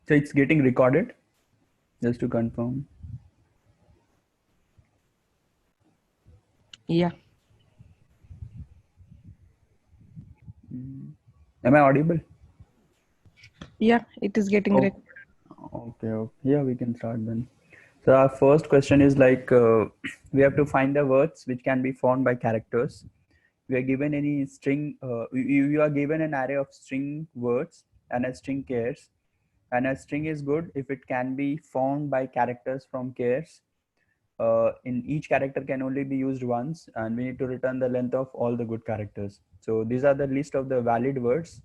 So it's getting recorded, just to confirm. Yeah. Am I audible? Yeah, it is getting Oh, okay, okay. Yeah, we can start then. So our first question is like we have to find the words which can be formed by characters. We are given any string. You are given an array of string words and a string chars. And a string is good if it can be formed by characters from chars. In each character can only be used once, and we need to return the length of all the good characters. So these are the list of the valid words.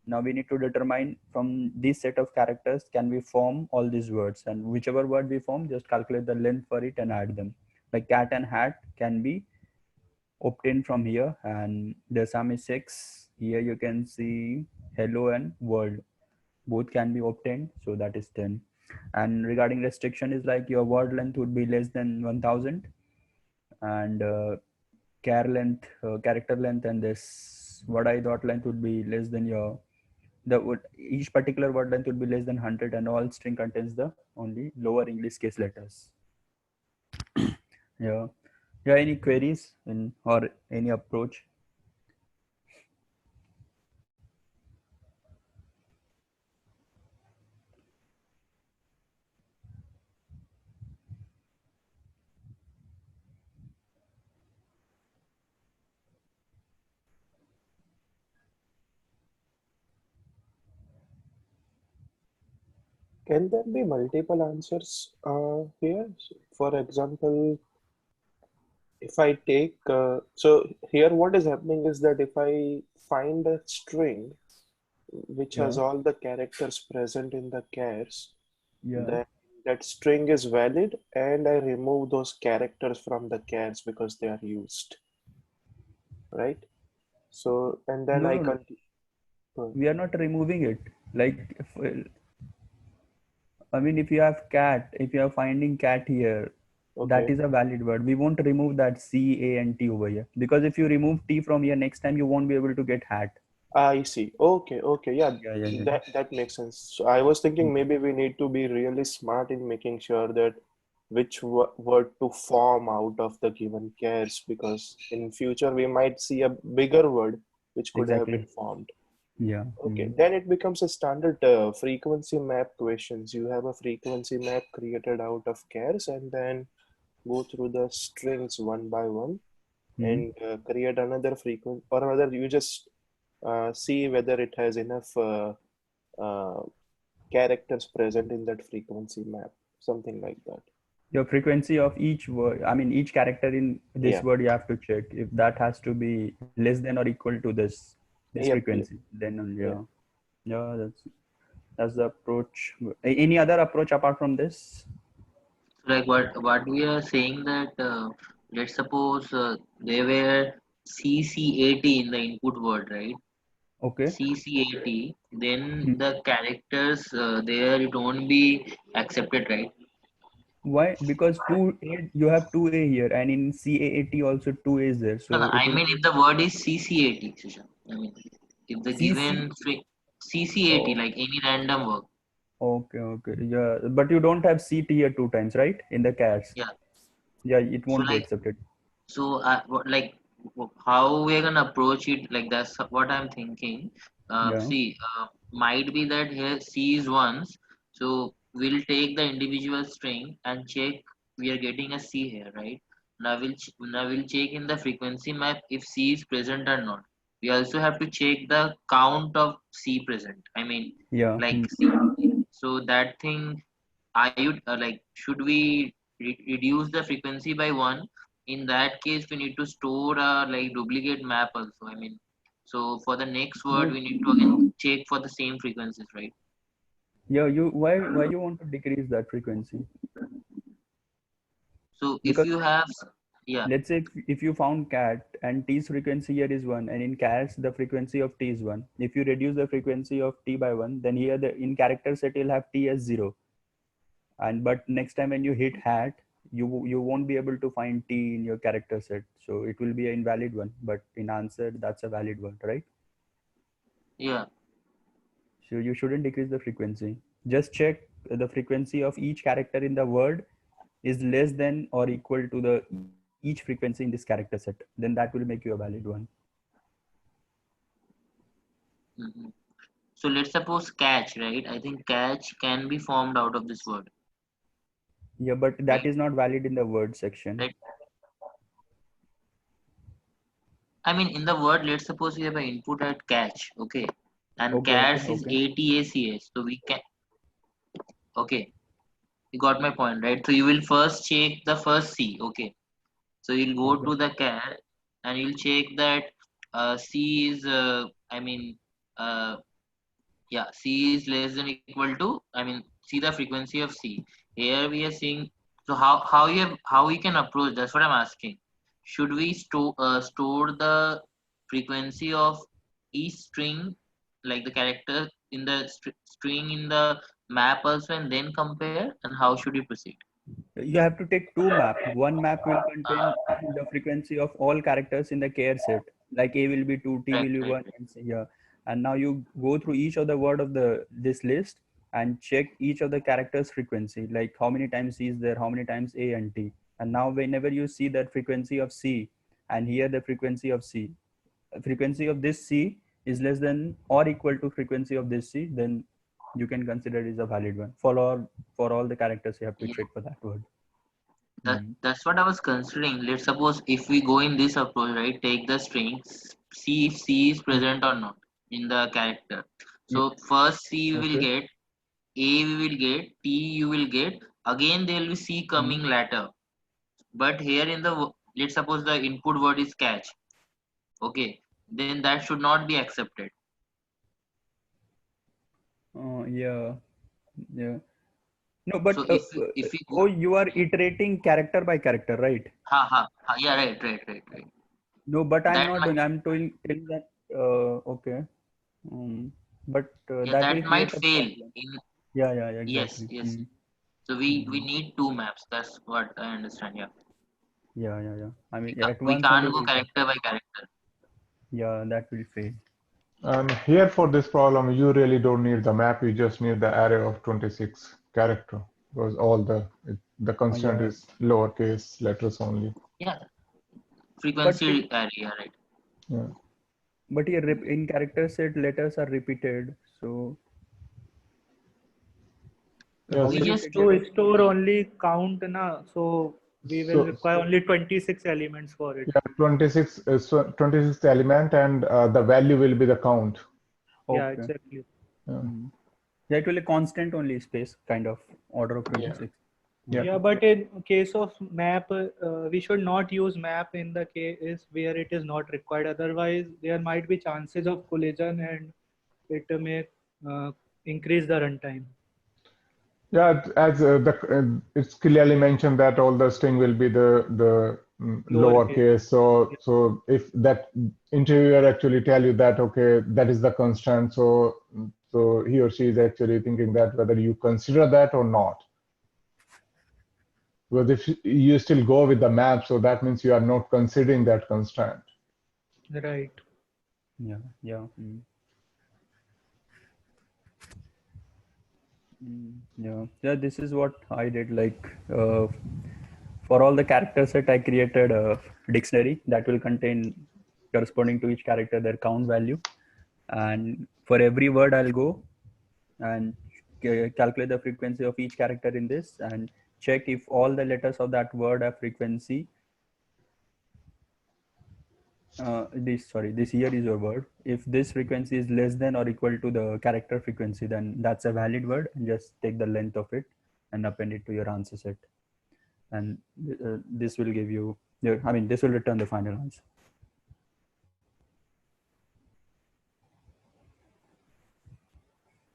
Now we need to determine from this set of characters can we form all these words, and whichever word we form, just calculate the length for it and add them. Like cat and hat can be obtained from here, and the sum is 6. Here you can see hello and world, both can be obtained, so that is 10. And regarding restriction is like your word length would be less than 1000, and character length, and this word I dot length would be less than your each particular word length would be less than 100, and all string contains the only lower English case letters. Yeah. Yeah, any queries in or any approach? Can there be multiple answers here? For example, if I take, so here what is happening is that if I find a string which has Yeah. all the characters present in the chars, Yeah. then that string is valid and I remove those characters from the chars because they are used, right? So, and then No, I no, no. continue. We are not removing it. Like, I mean, if you have cat, if you are finding cat here, that Okay. is a valid word. We won't remove that C, A, and T over here, because if you remove T from here, next time you won't be able to get hat. I see. Okay, okay. Yeah, Yeah, yeah, yeah. that makes sense. So I was thinking maybe we need to be really smart in making sure that which word to form out of the given chars, because in future we might see a bigger word which could have been Exactly. formed. Yeah. Okay, then it becomes a standard frequency map questions. You have a frequency map created out of chars and then go through the strings one by one Hmm. and create another frequency, or rather you just see whether it has enough uh, characters present in that frequency map, something like that. Your frequency of each word, I mean, each character in this Yeah, word, you have to check if that has to be less than or equal to this yep, yep, frequency. Then only, yeah. yeah, yeah, that's the approach. Any other approach apart from this? So like what we are saying that let's suppose they were CCAT in the input word, right? Okay. CCAT, then Hmm. the characters there it won't be accepted, right? Why? Because two A, you have two A here, and in CAAT also two A is there, No, no, so it I will mean be if the word is CCAT, Shashank, I mean if the CC. given CCAT Oh, like any random work, okay, okay, yeah, but you don't have CT here two times, right? In the cats, yeah. yeah, it So won't be like accepted. like how we're gonna approach it, like that's what I'm thinking. Yeah. See, might be that here C is ones, so we'll take the individual string and check we are getting a C here, right? Now we'll check in the frequency map if C is present or not. We also have to check the count of C present. I mean, Yeah. like Hmm. C. So that thing, I would like, should we reduce the frequency by one? In that case, we need to store a like duplicate map also. I mean, so for the next word, No. we need to again check for the same frequencies, right? Yeah. You why you want to decrease that frequency? So if Because you have, yeah, let's say if you found cat and t's frequency here is 1, and in cats the frequency of t is 1, if you reduce the frequency of t by 1, then here the in character set you'll have t as 0, and but next time when you hit hat, you won't be able to find t in your character set, so it will be an invalid one, but in answer that's a valid one, right? yeah. So you shouldn't decrease the frequency. Just check the frequency of each character in the word is less than or equal to the each frequency in this character set. Then that will make you a valid one. Mhm. So let's suppose catch, right? I think catch can be formed out of this word, Yeah, but that right? is not valid in the word section. Right. I mean, in the word, let's suppose we have an input at catch, okay, and Okay, okay, catch is okay. ATACH. So we can, okay, you got my point, right? So you will first check the first C, okay. So you'll go Okay. to the cat and you'll check that C is, I mean, uh, yeah, C is less than equal to, I mean, see the frequency of C. Here we are seeing, so how we can approach, that's what I'm asking. Should we store the frequency of each string, like the character in the string in the map also, and then compare, and how should you proceed? You have to take two map. One map will contain the frequency of all characters in the care set. Like A will be 2, T Right, will be right, 1, right. and so, yeah. And now you go through each of the word of this list and check each of the characters frequency, like how many times C is there, how many times A and T. And now whenever you see that frequency of C and here the frequency of C, frequency of this C is less than or equal to frequency of this C, then you can consider it is a valid one. For all the characters, you have to Yeah, check for that word. that's what I was considering. Let's suppose if we go in this approach, right? Take the strings, see if C is Mm. present or not in the character. Yeah. So first C we will Okay. get, A we will get, T you will get. Again there will be C coming later. But here in the let's suppose the input word is catch. Okay, then that should not be accepted. Yeah. Yeah. No, So but if we go, oh, you are iterating character by character, right? yeah, right. No, but I'm That not might, doing. I'm telling that. Okay. But yeah, that that will might create a fail problem. in, Yeah, yes, exactly. yes. So we Mm. need two maps. That's what I understand. Yeah, Yeah. I mean, we at we once only can't go will get. character by character. Yeah, that will fail. And here for this problem, you really don't need the map. You just need the array of 26 character because all the constant Yeah, is lowercase letters only. Yeah, but frequency area, right? Yeah. here in character set letters are repeated. So how Yes. We will you just take So letters? store only count na, so we will So require only 26 elements for it. yeah, 26 is 26th element, and the value will be the count. Yeah, Okay. exactly. Yeah. Yeah, it will be constant only space kind of order of Yeah. 26. Yeah. Yeah, but in case of map, we should not use map in the case where it is not required. Otherwise, there might be chances of collision and it may increase the runtime. Yeah, as it's clearly mentioned that all the string will be the Lowercase. lowercase. So if that interviewer actually tell you that okay, that is the constant, so he or she is actually thinking that whether you consider that or not. Because if you still go with the map, so that means you are not considering that constant. Right. Yeah. Yeah, this is what I did. Like for all the character set, I created a dictionary that will contain corresponding to each character their count value, and for every word I'll go and calculate the frequency of each character in this and check if all the letters of that word have frequency. This here is your word. If this frequency is less than or equal to the character frequency, then that's a valid word, and just take the length of it and append it to your answer set. And this will give you this will return the final answer.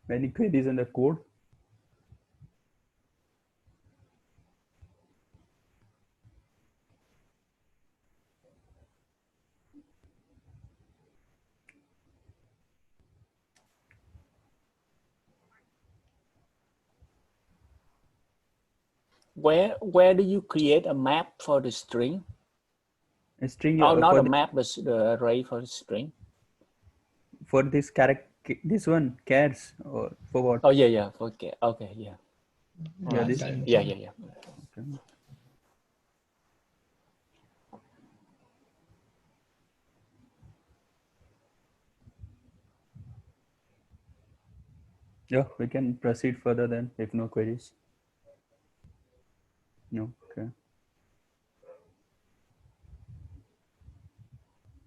Any queries in the code? Where do you create a map for the string? A string Oh, not for a map, but the array for the string. for this character This one, cares or for what? Oh yeah, yeah. Okay, okay, yeah. Yeah, Right. this. Yeah, yeah, yeah. Okay. Yeah, we can proceed further then if no queries. No. Okay.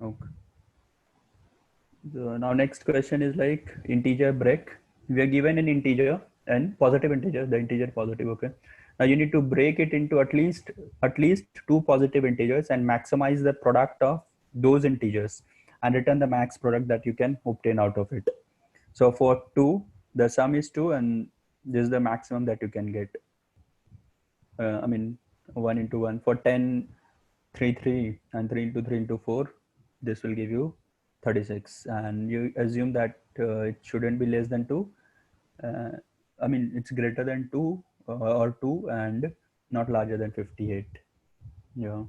Okay. So now next question is like integer break. We are given an integer and positive integer, the integer positive. Okay. Now you need to break it into at least two positive integers and maximize the product of those integers and return the max product that you can obtain out of it. So for 2, the sum is 2 and this is the maximum that you can get. I mean 1 into 1 for 10, 3, 3 and 3 into 3 into 4. This will give you 36 and you assume that it shouldn't be less than 2. I mean it's greater than 2 or 2 and not larger than 58. Yeah.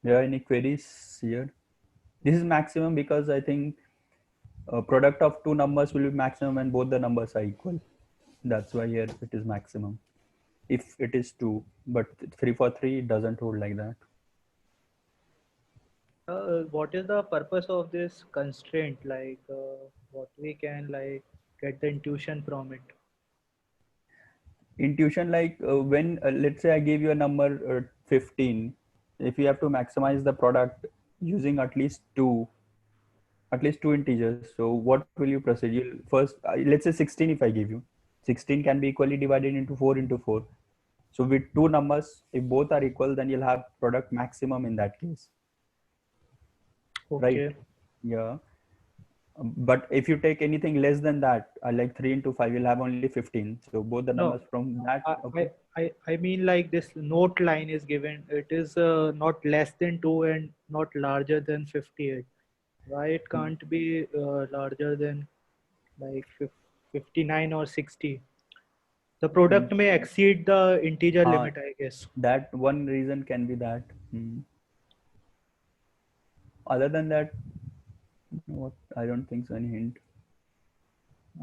There are any queries here? This is maximum because I think product of two numbers will be maximum when both the numbers are equal. That's why here it is maximum. If it is 2, but 3 for 3 it doesn't hold like that. What is the purpose of this constraint? Like what we can like get the intuition from it? Intuition, like when let's say I give you a number 15, if you have to maximize the product using at least two integers, so what will you proceed? You'll first let's say 16. If I give you 16 can be equally divided into 4 into 4. So with two numbers, if both are equal, then you'll have product maximum in that case. Okay. Right? Yeah. But if you take anything less than that, like 3 into 5, you'll have only 15. So both the numbers from that. Okay. I mean like this note line is given. It is not less than 2 and not larger than 58. Why it can't be larger than like 59 or 60? The product may exceed the integer limit, I guess. That one reason can be that. Other than that, what? I don't think so. Any hint?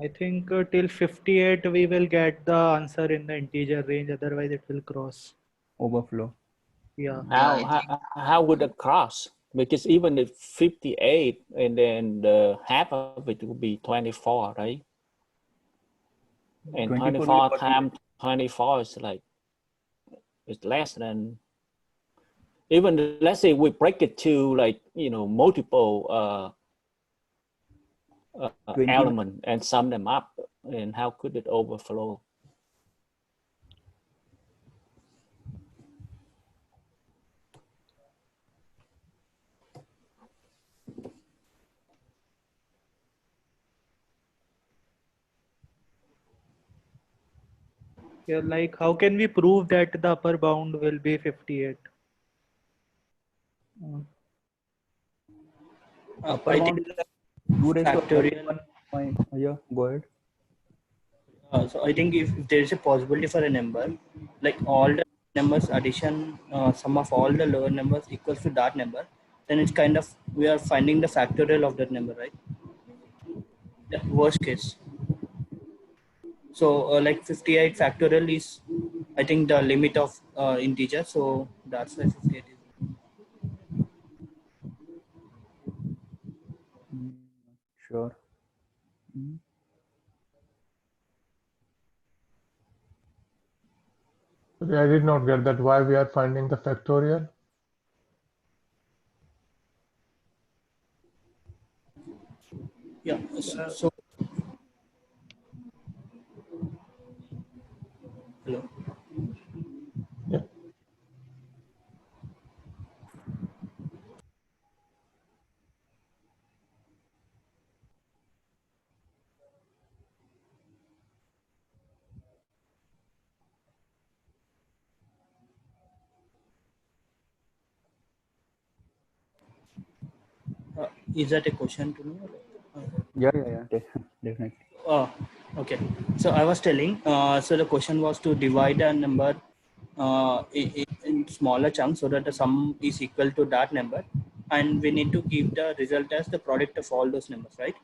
I think till 58 we will get the answer in the integer range. Otherwise, it will cross. Overflow. Yeah. How would it cross? Because even if 58 and then the half of it would be 24, right? And 24 times 24 is like, it's less than, even let's say we break it to like, multiple element and sum them up, and how could it overflow? Yeah, like how can we prove that the upper bound will be 58? Upper bound is factorial. Yeah, go ahead. So I think if there is a possibility for a number, like all the numbers addition, sum of all the lower numbers equals to that number, then it's kind of, we are finding the factorial of that number, right? The worst case. So like 58 factorial is, I think, the limit of integer. So that's why 58 is. Sure. Okay, I did not get that. Why we are finding the factorial? Yeah. So hello. Yeah. Is that a question to me? Yeah, definitely. Okay. So I was telling, so the question was to divide a number in smaller chunks so that the sum is equal to that number. And we need to give the result as the product of all those numbers, right?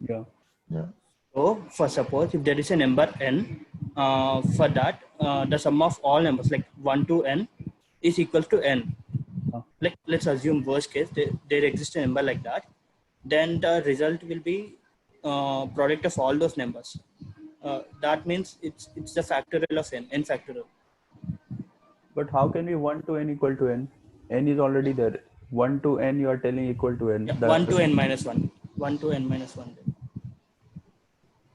Yeah. Yeah. So for suppose if there is a number n, for that the sum of all numbers like 1 to n is equal to n. Like let's assume worst case there exists a number like that, then the result will be product of all those numbers. That means it's the factorial of n factorial. But how can we 1 to n equal to n? N is already there. 1 to n you are telling equal to n. Yeah, That 1 to n minus 1. 1 to n minus 1.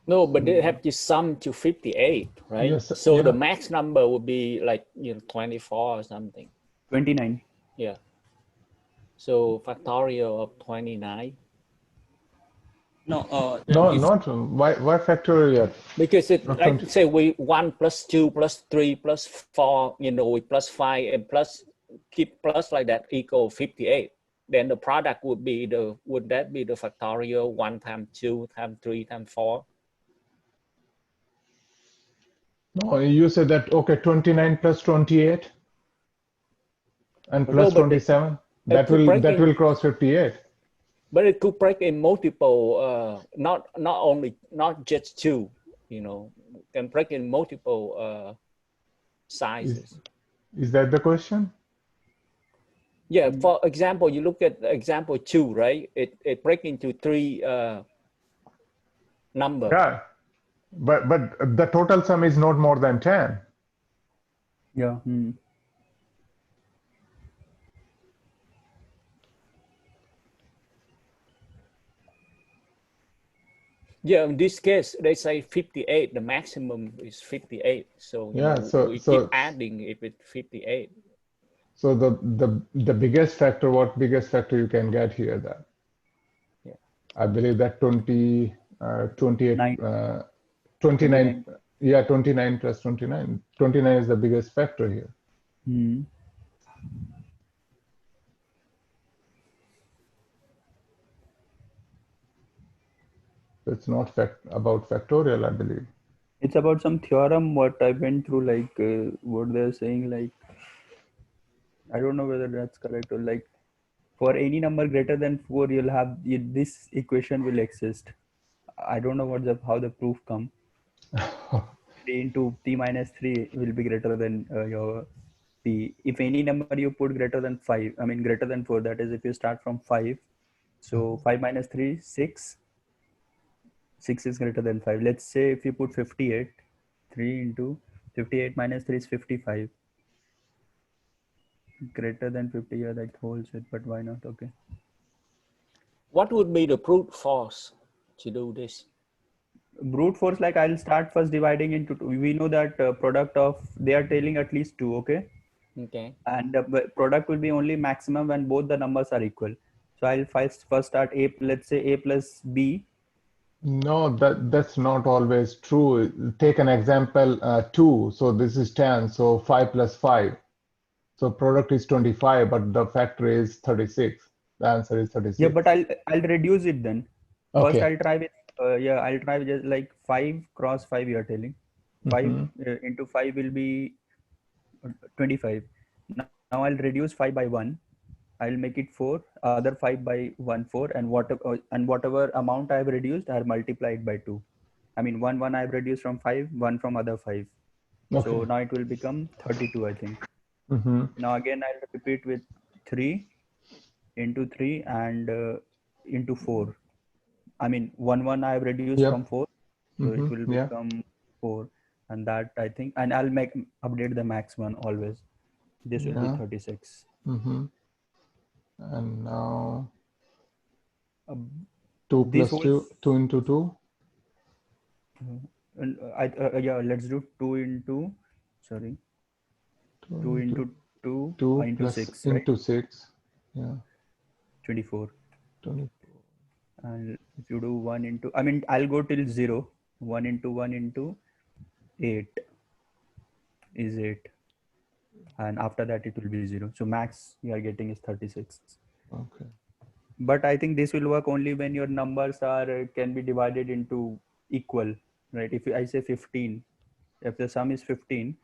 No, but they have to sum to 58, right? Yes, So yeah. the max number would be like 24 or something. 29. Yeah. So factorial of 29. No, No, if, not why factorial? Because it Not like 20. say we 1 plus 2 plus 3 plus 4, we plus 5 and plus keep plus like that equal 58. Then the product would be would that be the factorial 1 times 2 times 3 times 4? No, you said that, okay, 29 plus 28 and No, plus but 27. it That could break will in, cross 58. but it could break in multiple, not just two, can break in multiple sizes. Is that the question? Yeah, for example, you look at example 2, right? It breaks into 3 numbers. Yeah, but the total sum is not more than 10. Yeah. Yeah, in this case, they say 58. The maximum is 58. So Yeah, we keep adding it with 58. So the biggest factor, what biggest factor you can get here? That yeah, I believe that 28, 29. Yeah, 29 plus 29. 29 is the biggest factor here. It's not about factorial, I believe. It's about some theorem what I went through, like what they're saying, like I don't know whether that's correct, or like for any number greater than 4 you'll have this equation will exist. I don't know how the proof come. 3 into t minus 3 will be greater than your p. If any number you put greater than 5, I mean greater than 4, that is if you start from 5, so 5 minus 3 6. 6 is greater than 5. Let's say if you put 58, 3 into 58 minus 3 is 55. Greater than 50, yeah, that holds it, but why not? Okay. What would be the brute force to do this? Brute force, like I'll start first dividing into 2. We know that product of, they are telling at least 2, okay? Okay. And the product will be only maximum when both the numbers are equal. So I'll first start A, let's say A plus B. No, that's not always true. Take an example, 2. So this is 10. So 5 plus 5. So product is 25, but the factor is 36. The answer is 36. Yeah, but I'll reduce it then. Okay. First I'll try with I'll try with just like 5 cross 5 you are telling. 5 into 5 will be 25. Now I'll reduce 5 by 1. I'll make it 4, other 5 by 1, 4, and whatever amount I've reduced, I'll multiply it by 2. I mean, 1 I've reduced from 5, 1 from other 5. Okay. So now it will become 32, I think. Now again, I'll repeat with 3 into 3 and into 4. I mean, 1 I've reduced from 4. So it will become 4. And that I think, and I'll update the max one always. This will be 36. And now 2 plus 2 into 2. And let's do 2 into 2 into 2 into 6, right? Into 6. Yeah. 24. And if you do 1 into, I mean, I'll go till 0. 1 into 1 into 8 is 8. And after that it will be 0. So max you are getting is 36. Okay. But I think this will work only when your numbers can be divided into equal, right? If I say 15, if the sum is 15,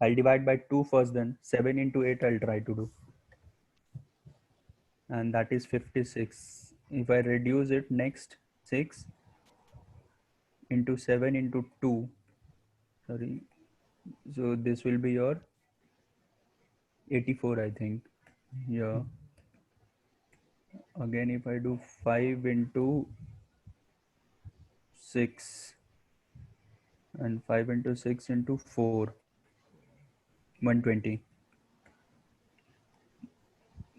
I'll divide by 2 first, then 7 into 8 I'll try to do. And that is 56. If I reduce it next, 6 into 7 into 2. Sorry. So this will be your 84, I think. Yeah. Again, if I do 5 into 6 and 5 into 6 into 4, 120.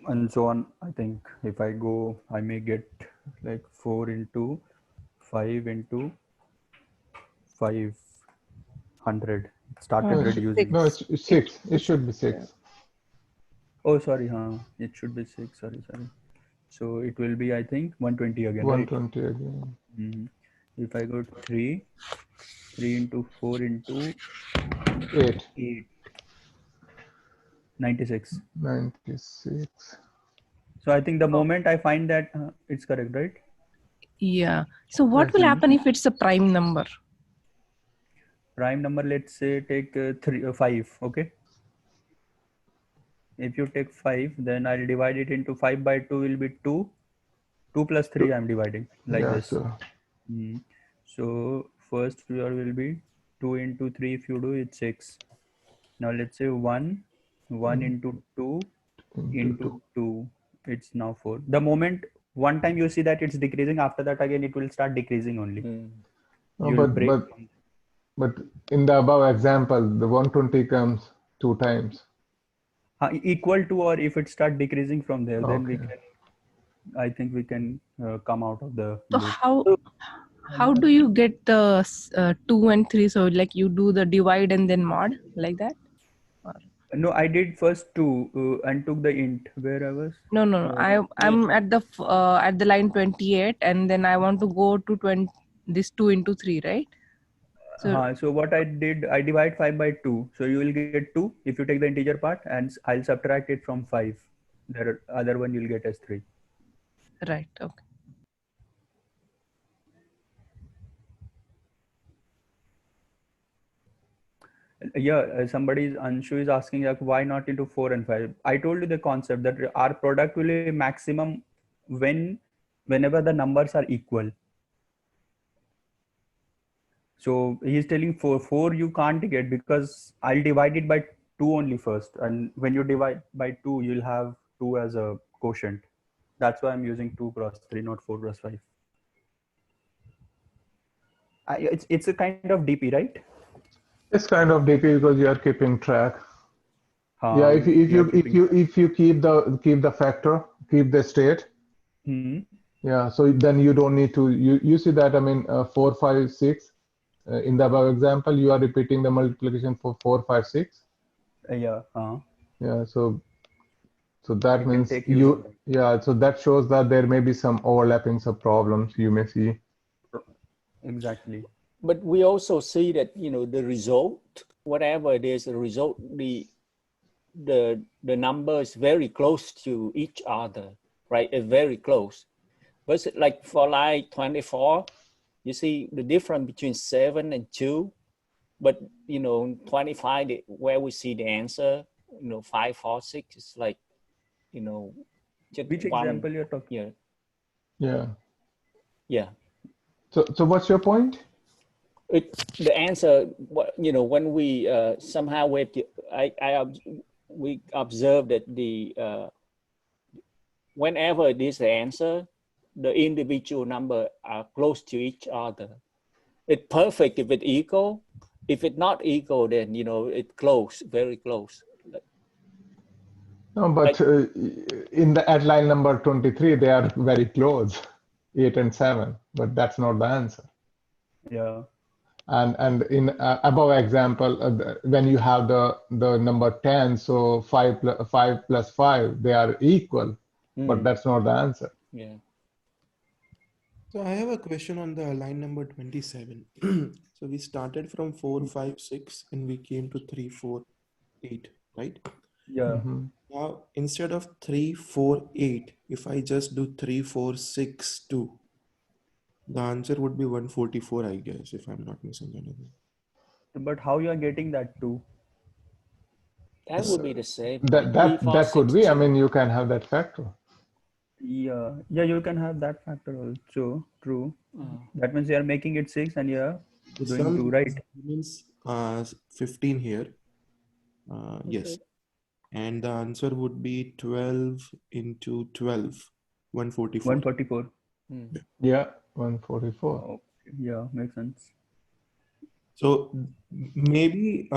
And so on. I think if I go, I may get like 4 into 5 into 500. Started No, reducing. no, it's 6. It should be 6. Oh, sorry, it should be 6. Sorry. So it will be, I think, 120 again, right? 120 again. Mhm. If I go to 3 into 4 into 8. 8, 96. 96. So I think the moment I find that it's correct, right? Yeah. So what Yes. will happen if it's a prime number? Prime number, let's say take 5, okay? If you take 5, then I'll divide it into 5 by 2 will be 2. 2 plus 3 I'm dividing like Yeah, this. so So first here will be 2 into 3, if you do it's 6. Now let's say 1 into 2 into 2, it's now 4. The moment one time you see that it's decreasing, after that again it will start decreasing only. No, You'll break. but in the above example, the 120 comes 2 times. Equal to, or if it start decreasing from there, then we Okay. can, I think we can come out of the So loop. how do you get the 2 and 3? So like you do the divide and then mod like that? Or? No, I did first 2 and took the int where I was. No. I'm at the line 28, and then I want to go to 20. This 2 into 3, right? So what I did, I divide 5 by 2. So you will get 2 if you take the integer part, and I'll subtract it from 5. The other one you'll get as 3. Right. Okay. Yeah, somebody Anshu is asking like why not into 4 and 5. I told you the concept that our product will be maximum whenever the numbers are equal. So he's telling 4 you can't get, because I'll divide it by 2 only first, and when you divide by 2 you'll have 2 as a quotient. That's why I'm using 2 cross 3, not 4 cross 5. It's a kind of DP, right? It's kind of DP because you are keeping track. Yeah, if you keep the factor, keep the state. Yeah, so then you don't need to. You see that, I mean, 4, 5, 6. In the above example, you are repeating the multiplication for 4, 5, 6. Yeah. Yeah. So that You means can take use of that. Yeah. So that shows that there may be some overlapping problems you may see. Exactly. But we also see that, you know, the result, whatever it is, the result, the number is very close to each other, right? It's very close. But like for like 24, you see the difference between 7 and 2. But, you know, 25, where we see the answer, you know, 5, 4, 6, it's like, you know, just Which one. example you're talking? Yeah. So what's your point? The answer, you know, when we somehow we observe that whenever it is the answer, the individual number are close to each other. It's perfect if it's equal. If it's not equal, then, you know, it's close, very close. No, but in at line number 23, they are very close, 8 and 7, but that's not the answer. Yeah. And in above example, when you have the number 10, so 5 plus 5, they are equal, but that's not the answer. Yeah. So I have a question on the line number 27. So we started from 4, 5, 6, and we came to 3, 4, 8, right? Yeah. Now, instead of 3, 4, 8, if I just do 3, 4, 6, 2, the answer would be 144, I guess, if I'm not missing anything. But how you are getting that 2? That would be the same. That could be. I mean, you can have that factor. Yeah, you can have that factor also. True. Uh, That means you are making it 6 and you're So doing 2, sum right? means 15 here. Yes. okay. And the answer would be 12 into 12, 144. 144. Mm. Yeah, 144. Okay. Yeah, makes sense. So maybe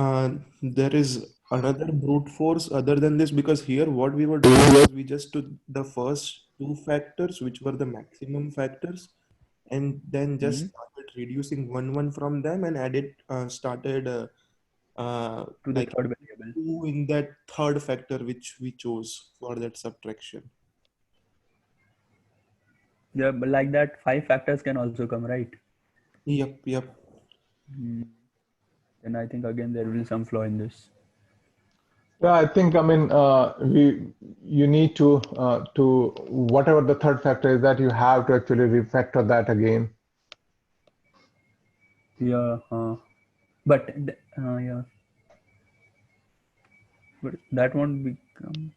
there is another brute force other than this, because here what we were doing was we just took the first two factors, which were the maximum factors, and then just Hmm. started reducing one from them and started To the like third variable. 2 in that third factor which we chose for that subtraction. Yeah, but like that, 5 factors can also come, right? Yep. Hmm. Then I think again there will be some flaw in this. Yeah, I think, I mean, you need to whatever the third factor is, that you have to actually refactor that again. Yeah, yeah, but that won't become.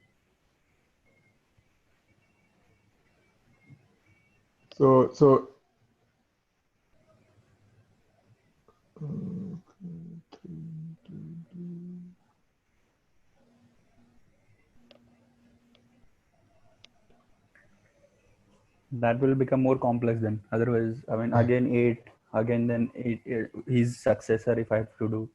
So That will become more complex then. Otherwise, I mean, again 8, again then 8, his successor if I have to do.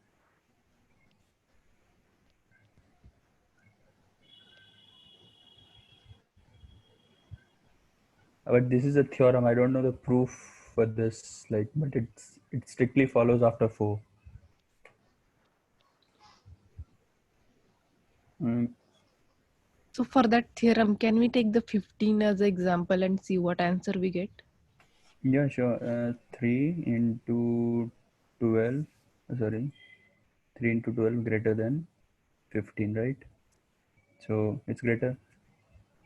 But this is a theorem. I don't know the proof for this, like, but it strictly follows after 4. Mm, So for that theorem, can we take the 15 as an example and see what answer we get? yeah, sure. 3 into 12, sorry, 3 into 12 greater than 15, right? So it's greater.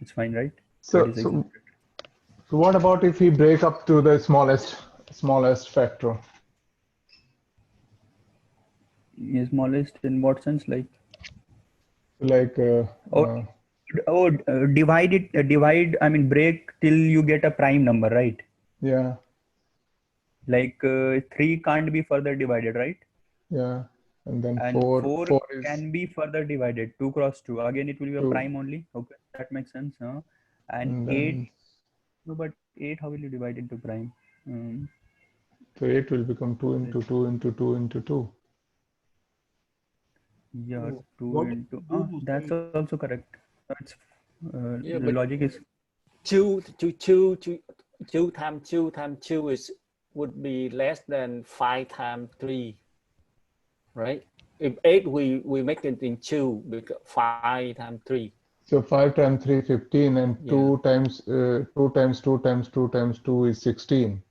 It's fine, right? so 36 is so so what about if we break up to the smallest factor? smallest in what sense? Like, Like oh, divide it, divide, I mean, break till you get a prime number, right? yeah, Like 3 can't be further divided, right? yeah, and then And four 4 four is can be further divided, 2 cross 2. Again, it will be a 2, prime only. Okay, that makes sense. Huh? And and 8, then no, but 8, how will you divide into prime? so 8 will become 2 into 2 into 2 into 2. Yeah, So 2 what if into, we do that's some also correct. It's, Yeah, the but logic is, two times two is would be less than 5 times 3, right? If 8, we make it in 2 because 5 times 3. So 5 times 3, 15, and Yeah, 2 times 2 times 2 times 2 times 2 is 16.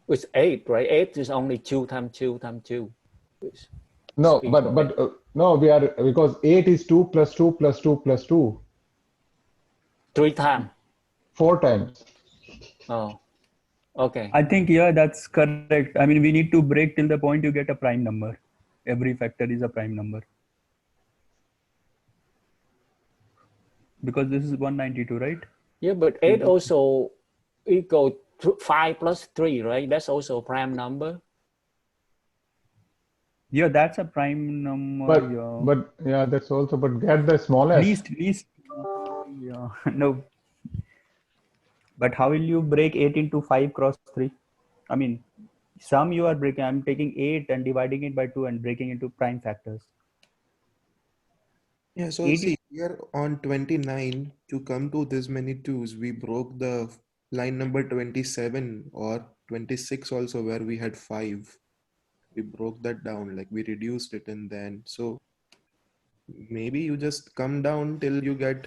it's 8, right? 8 is only 2 times 2 times 2. It's No, equal 8. no, we are, because 8 is 2 plus 2 plus 2 plus 2, 3 times. 4 times. Oh, okay. I think, yeah, that's correct. I mean, we need to break till the point you get a prime number. Every factor is a prime number. Because this is 192, right? Yeah, but 8 also equal to 5 plus 3, right? That's also a prime number. Yeah, that's a prime number. Yeah. But yeah, that's also, but get the smallest. Least. Yeah. No. But how will you break 8 into 5 cross 3? I mean, some you are breaking. I'm taking 8 and dividing it by 2 and breaking into prime factors. Yeah, so 8 see here on 29, to come to this many twos, we broke the line number 27 or 26 also, where we had 5. We broke that down, like we reduced it, and then so maybe you just come down till you get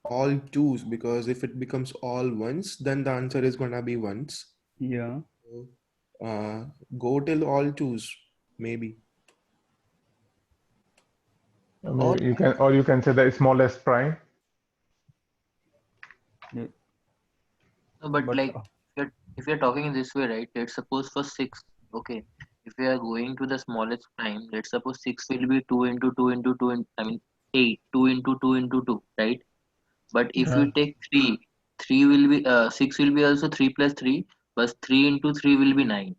all twos, because if it becomes all ones, then the answer is gonna be ones. Yeah. So, go till all twos, maybe. I Or mean, you can say the smallest prime. Yeah. No, but But like if you're talking in this way, right? Let's suppose for 6, okay. If we are going to the smallest prime, let's suppose 6 will be 2 into 2 into 2, I mean 8, 2 into 2 into 2, right? But if Yeah. you take 3, 3 will be 6 will be also 3 plus 3, but 3 into 3 will be 9.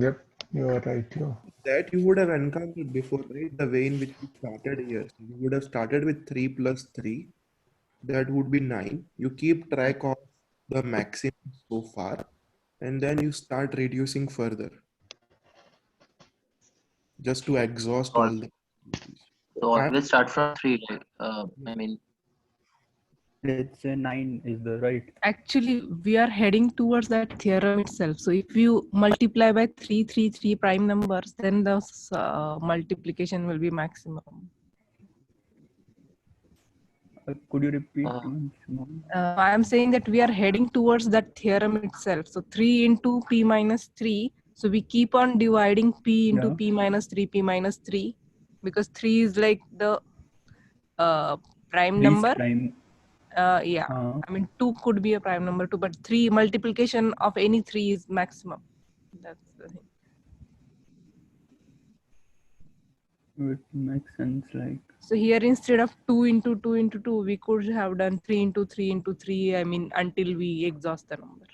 Yep, you are right. You. That you would have encountered before, right? The way in which we started here. So you would have started with 3 plus 3. That would be 9. You keep track of the maximum so far, and then you start reducing further just to exhaust all Al- the possibilities. So I'm always start from 3, like I mean, Let's say 9 is the right. Actually, we are heading towards that theorem itself. So if you multiply by 3 prime numbers, then the multiplication will be maximum. Could you repeat uh, once more? I am saying that we are heading towards that theorem itself. So 3 into p minus 3. So we keep on dividing p into Yeah. p minus 3, because 3 is like the prime Least number. prime. Yeah, I mean 2 could be a prime number too, but 3 multiplication of any 3 is maximum. That's the thing. It makes sense. Like, So here instead of 2 into 2 into 2, we could have done 3 into 3 into 3. I mean, until we exhaust the number.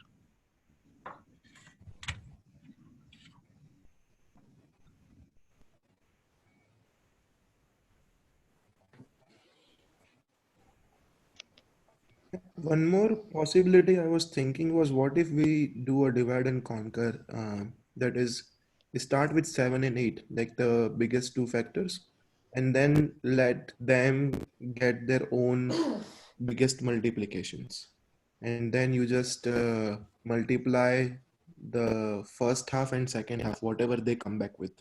one more possibility I was thinking was, what if we do a divide and conquer? That is, start with 7 and 8, like the biggest two factors, and then let them get their own biggest multiplications. And then you just multiply the first half and second half, whatever they come back with.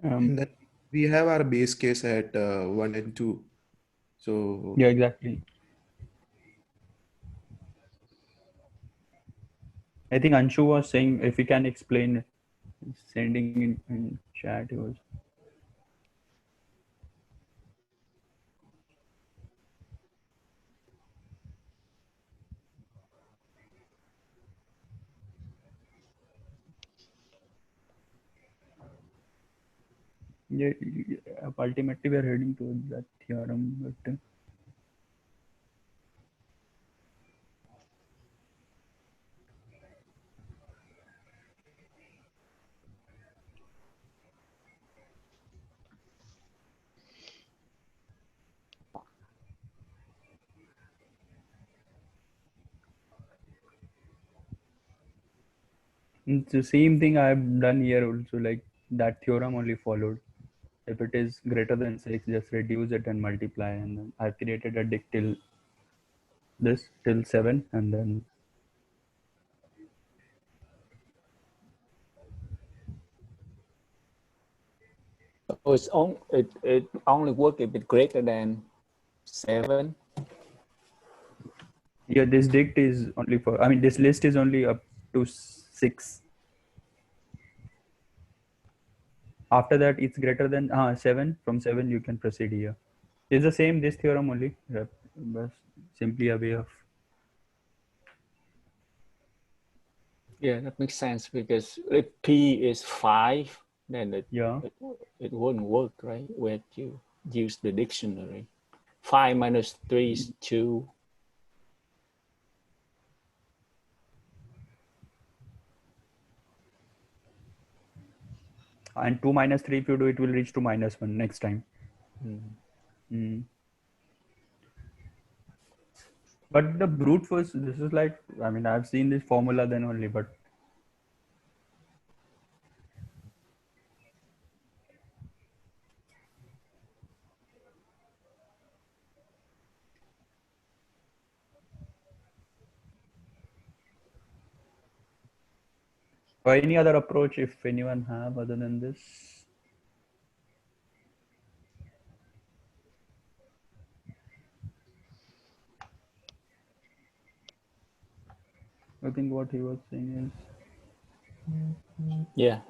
And then we have our base case at 1 and 2. So yeah, exactly. I think Anshu was saying if we can explain, sending in chat. He was. Yeah, ultimately we are heading towards that theorem, but it's the same thing I've done here also. Like that theorem only followed. If it is greater than 6, just reduce it and multiply. And then I've created a dict till this, till 7, and then So it only work if it's greater than 7. yeah, this dict is only for, I mean, this list is only up to 6. After that, it's greater than 7. From 7, you can proceed here. It's the same, this theorem only, but simply a way of. Yeah, that makes sense, because if p is 5, then it wouldn't work, right? We have to use the dictionary. 5 minus 3 is 2. And 2 minus 3, if you do, it will reach to -1 next time. But the brute force, this is like, I mean, I've seen this formula then only, but or any other approach if anyone have other than this. I think what he was saying is, Yeah.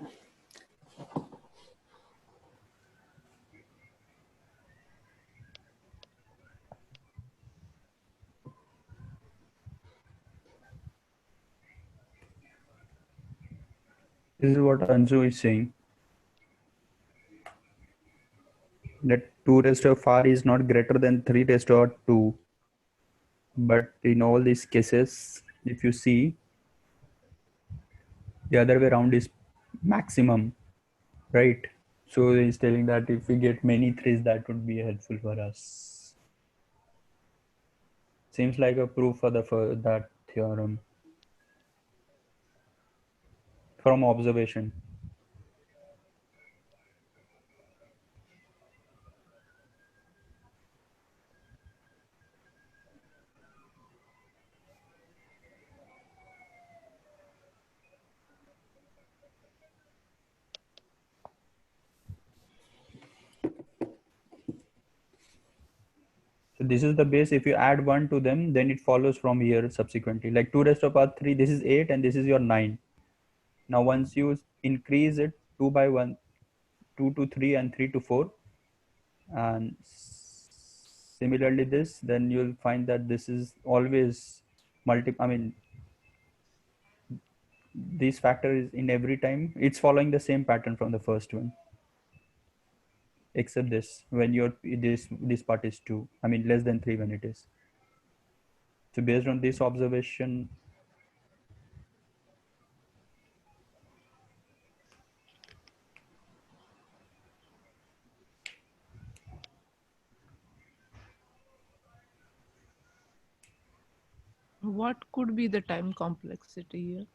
this is what Anju is saying. that 2 raised to power is not greater than 3 raised to power 2. But in all these cases, if you see, the other way around is maximum, right? So he's telling that if we get many 3s, that would be helpful for us. Seems like a proof for that theorem from observation. So this is the base. If you add 1 to them, then it follows from here subsequently. Like 2 raised to power 3, this is 8 and this is your 9. Now once you increase it 2 by 1, 2 to 3 and 3 to 4, and similarly this, then you'll find that this is always this factor is in every time. It's following the same pattern from the first one. Except this, when this part is 2, less than 3 when it is. So based on this observation, What could be the time complexity here?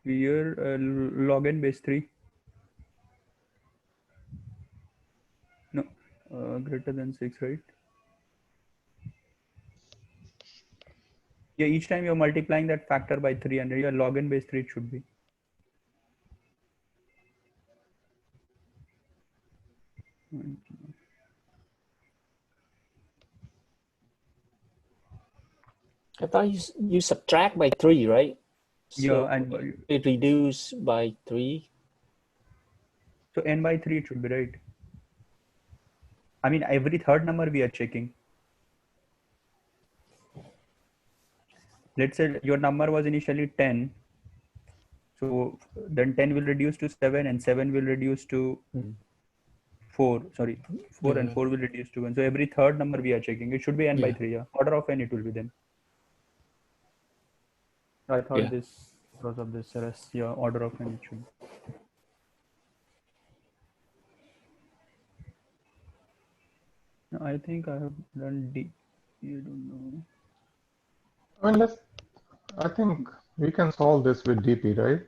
here log n base 3. No, greater than 6, right? Yeah, each time you're multiplying that factor by 3 and your log n base 3 it should be. I thought you subtract by 3, right? So Yeah, and it reduced by 3. So n by 3 it should be, right? Every third number we are checking. Let's say your number was initially 10. So then 10 will reduce to 7 and 7 will reduce to 4. Sorry, 4 and 4 will reduce to 1. So every third number we are checking. It should be n by 3. Yeah. Order of n it will be then. I thought this because of this rest. Yeah, order of n it should. I think I have done D. I don't know. I think we can solve this with DP, right?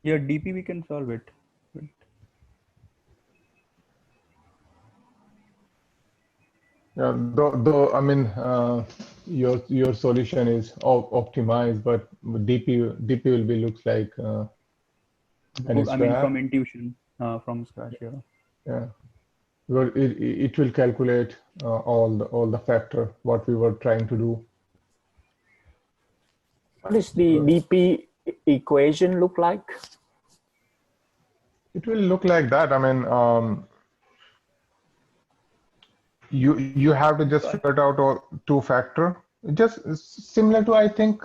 Yeah, DP we can solve it. But yeah, though your solution is optimized, but DP will be looks like from intuition, from scratch. Yeah. Yeah. Well, it will calculate all the factor what we were trying to do. What does the DP equation look like? It will look like that. You have to just figure it out all 2 factor. Just similar to, I think,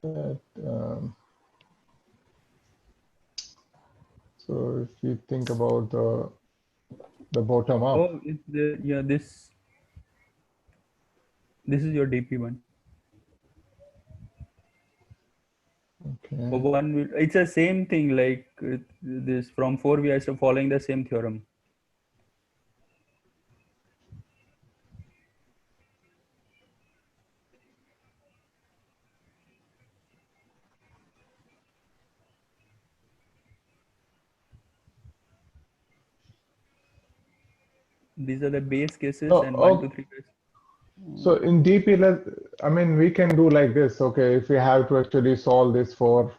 that, so if you think about the bottom up. Oh, this is your DP one. Okay. It's the same thing like this. From 4 we are still following the same theorem. These are the base cases and 1, 2, 3 cases. So in DP, we can do like this. Okay, if we have to actually solve this for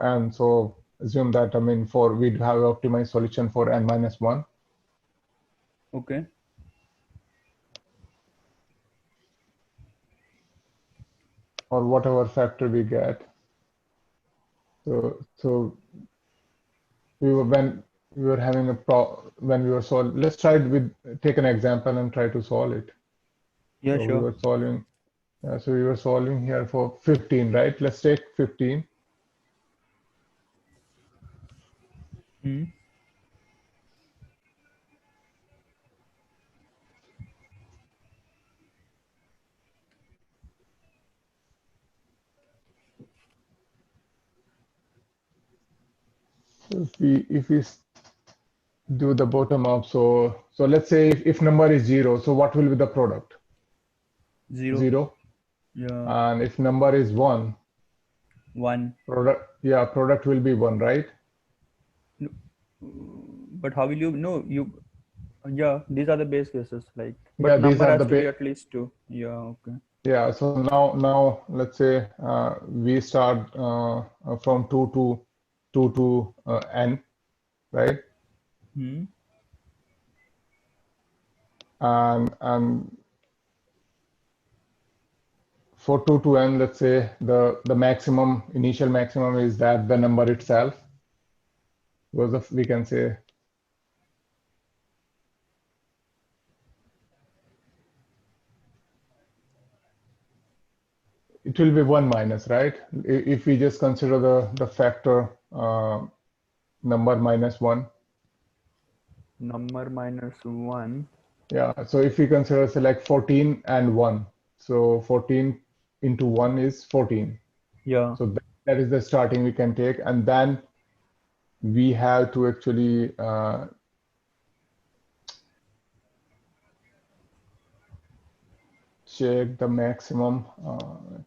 n, so assume that we'd have optimized solution for n minus 1. Okay. Or whatever factor we get. So when we were having when we were solving, let's try it take an example and try to solve it. Yeah, so sure. We were solving So we were solving here for 15, right? Let's take 15. Hmm. So if we do the bottom up, so let's say if number is 0, so what will be the product? 0. 0. Yeah. And if number is 1, 1. product will be 1, right? But how will you know? Yeah, these are the base cases. Like, but Yeah, these number are has the to be base. at least 2. Yeah. Okay. Yeah, so now let's say we start from 2 to n, right? Hmm. And for 2 to n, let's say the maximum, initial maximum is that the number itself. We can say it will be 1 minus, right? If we just consider the factor number minus 1. Number minus 1. Yeah, so if we consider, say, like 14 and 1, so 14 into 1 is 14. Yeah. So that is the starting we can take, and then we have to actually check the maximum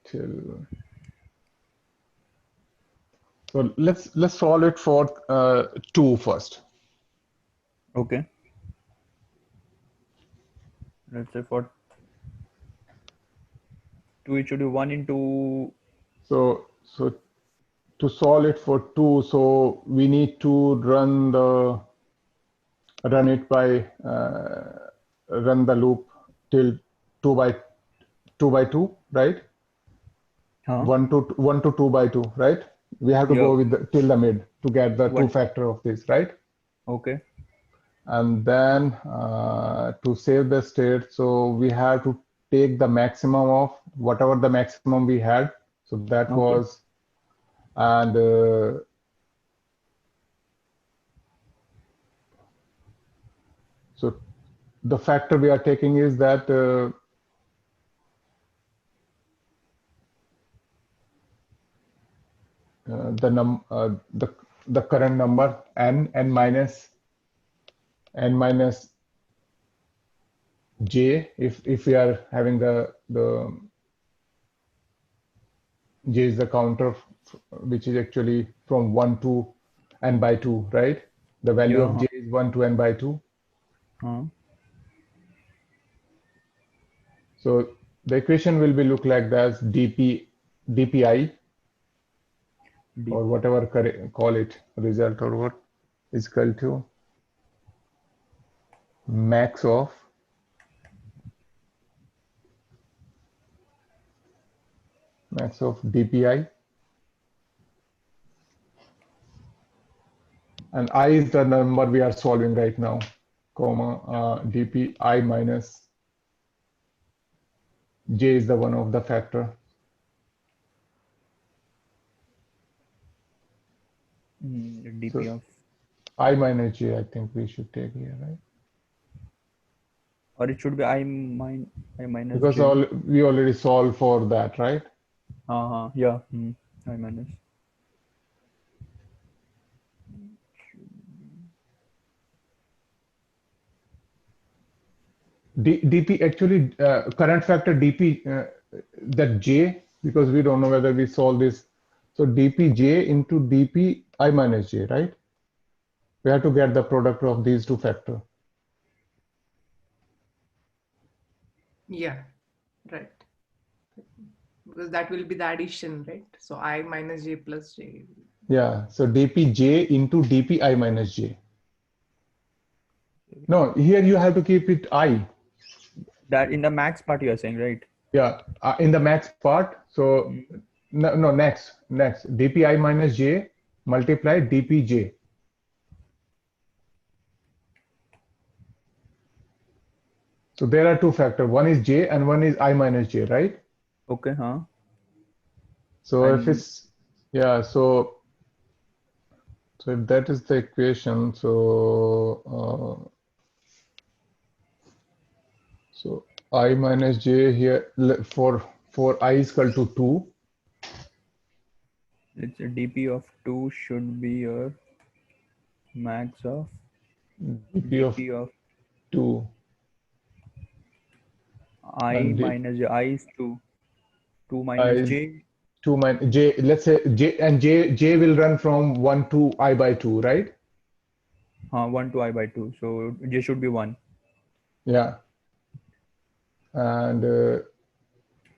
till. So let's solve it for 2 first. Okay. Let's say for 2, it should be 1 into. So to solve it for 2, so we need to run it by run the loop till 2 by 2, right? Huh? 1 to 2 by 2, right? We have to Yeah. go with till the mid to get the 2 What? factor of this, right? Okay. And then to save the state, so we have to take the maximum of whatever the maximum we had. So that Okay. was, and so the factor we are taking is that the current number n minus j, if we are having the j is the counter which is actually from 1 to n by 2, right? The value of Yeah. j is 1 to n by 2. Huh? So the equation will be look like that: dpi or whatever call it, result or what, is equal to max of dpi, and I is the number we are solving right now, comma dpi minus j is the one of the factor. The dp So of. I minus j, I think we should take here, right? Or it should be I minus Because j. we already solved for that, right? Yeah. I minus. dp actually current factor dp, that j, because we don't know whether we solve this. So dpj into dp I minus j, right? We have to get the product of these two factors. Yeah, right. Because that will be the addition, right? So I minus j plus j. Yeah, so dpj into dp I minus j. No, here you have to keep it I. That in the max part you are saying, right? Yeah, in the max part. So no, next dp I minus j multiply dpj. So there are two factors. One is j and one is I minus j, right? Okay, huh? So if And it's, yeah, so if that is the equation, so I minus j here for I is equal to 2. it's a dp of 2 should be your max of dp of dp of 2 I and minus j. I is 2. 2 I minus is j. 2 minus j. Let's say j will run from 1 to I by 2, right? 1 to I by 2. So j should be 1. Yeah. And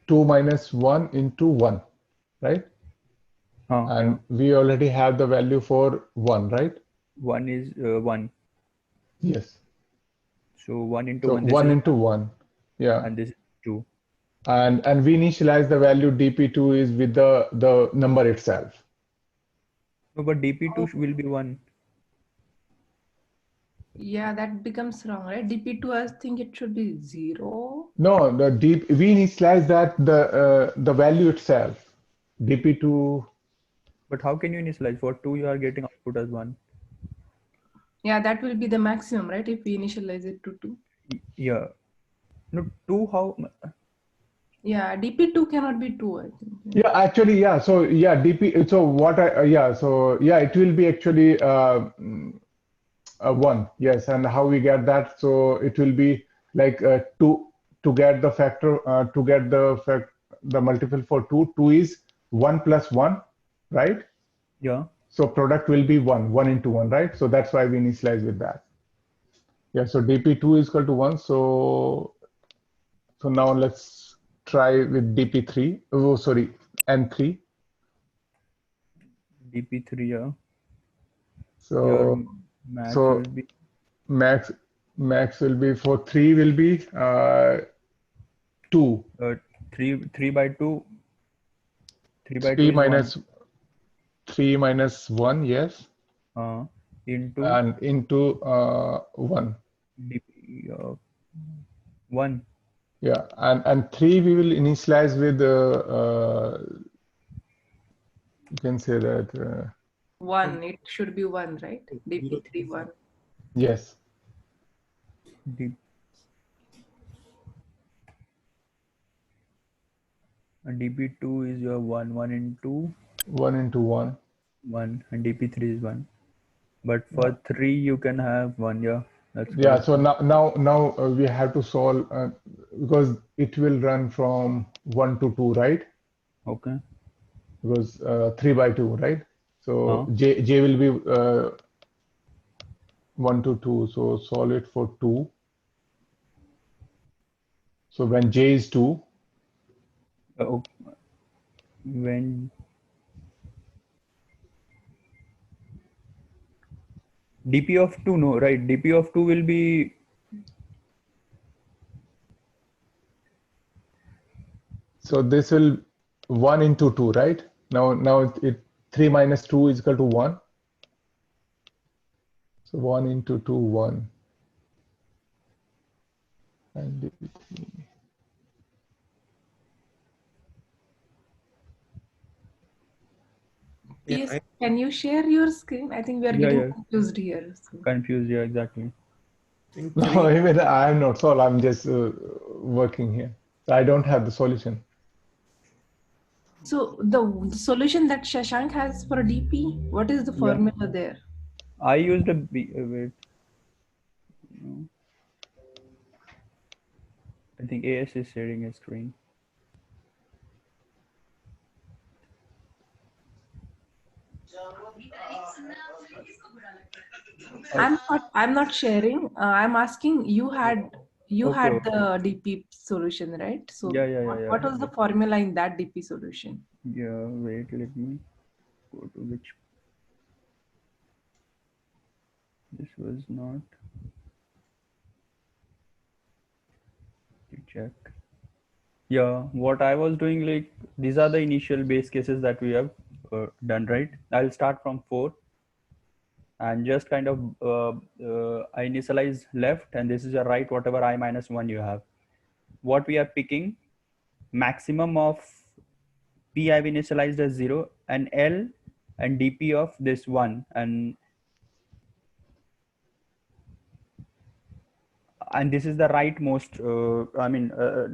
2 minus 1 into 1, right? Yeah. And we already have the value for 1, right? 1 is 1. Yes. So 1 into So 1, this 1 is into 1, 1. Yeah. and this is 2. And we initialize the value dp2 is with the number itself. No, but dp2 will be 1. Yeah, that becomes wrong, right? DP2, I think it should be 0. No, we initialize that the value itself. dp2. But how can you initialize? For 2, you are getting output as 1. Yeah, that will be the maximum, right? If we initialize it to 2. Yeah. No, 2, how? Yeah, DP2 cannot be 2, I think. Yeah, actually, yeah. So yeah, dp. So what yeah. So yeah, it will be actually 1. Yes, and how we get that? So it will be like to get the factor to get the multiple for 2. 2 is 1 plus 1, right? Yeah. So product will be 1 into 1, right? So that's why we initialize with that. Yeah. So dp2 is equal to 1. So now let's try with dp3. Oh, sorry, n3. dp3, yeah. So Your max will be max will be for 3 will be 2. 3 by 2. 3 by 2 3 is 1. 3 minus 1, yes. Into And into 1. dp 1. Yeah, and 3 we will initialize with you can say that 1, it should be 1, right? DP3 1. yes. dp2 is your 1 into 1 into 1. 1, and dp3 is 1. But for 3 you can have 1. Yeah, that's Yeah, correct. so now we have to solve because it will run from 1 to 2, right? Okay. Because 3 by 2, right? So Huh? j will be 1 to 2. So solve it for 2. So when j is 2, When dp of 2, no, right? dp of 2 will be so this will 1 into 2, right? Now it 3 minus 2 is equal to 1. So 1 into 2, 1. And dp3. Yes, can you share your screen? I think we are getting confused here. So. Confused, yeah, exactly. No, even I'm not solved. I'm just working here. So I don't have the solution. So the solution that Shashank has for DP, what is the formula there? I used a wait. I think AS is sharing a screen. I'm not sharing. I'm asking you had Okay. the DP solution, right? So Yeah. what was the formula in that DP solution? Yeah, wait, let me go to which. This was not. To check. Yeah, what I was doing, like, these are the initial base cases that we have done, right? I'll start from 4 and just kind of I initialize left, and this is your right, whatever I minus 1 you have. What we are picking maximum of P I've initialized as 0 and L and DP of this 1 and this is the rightmost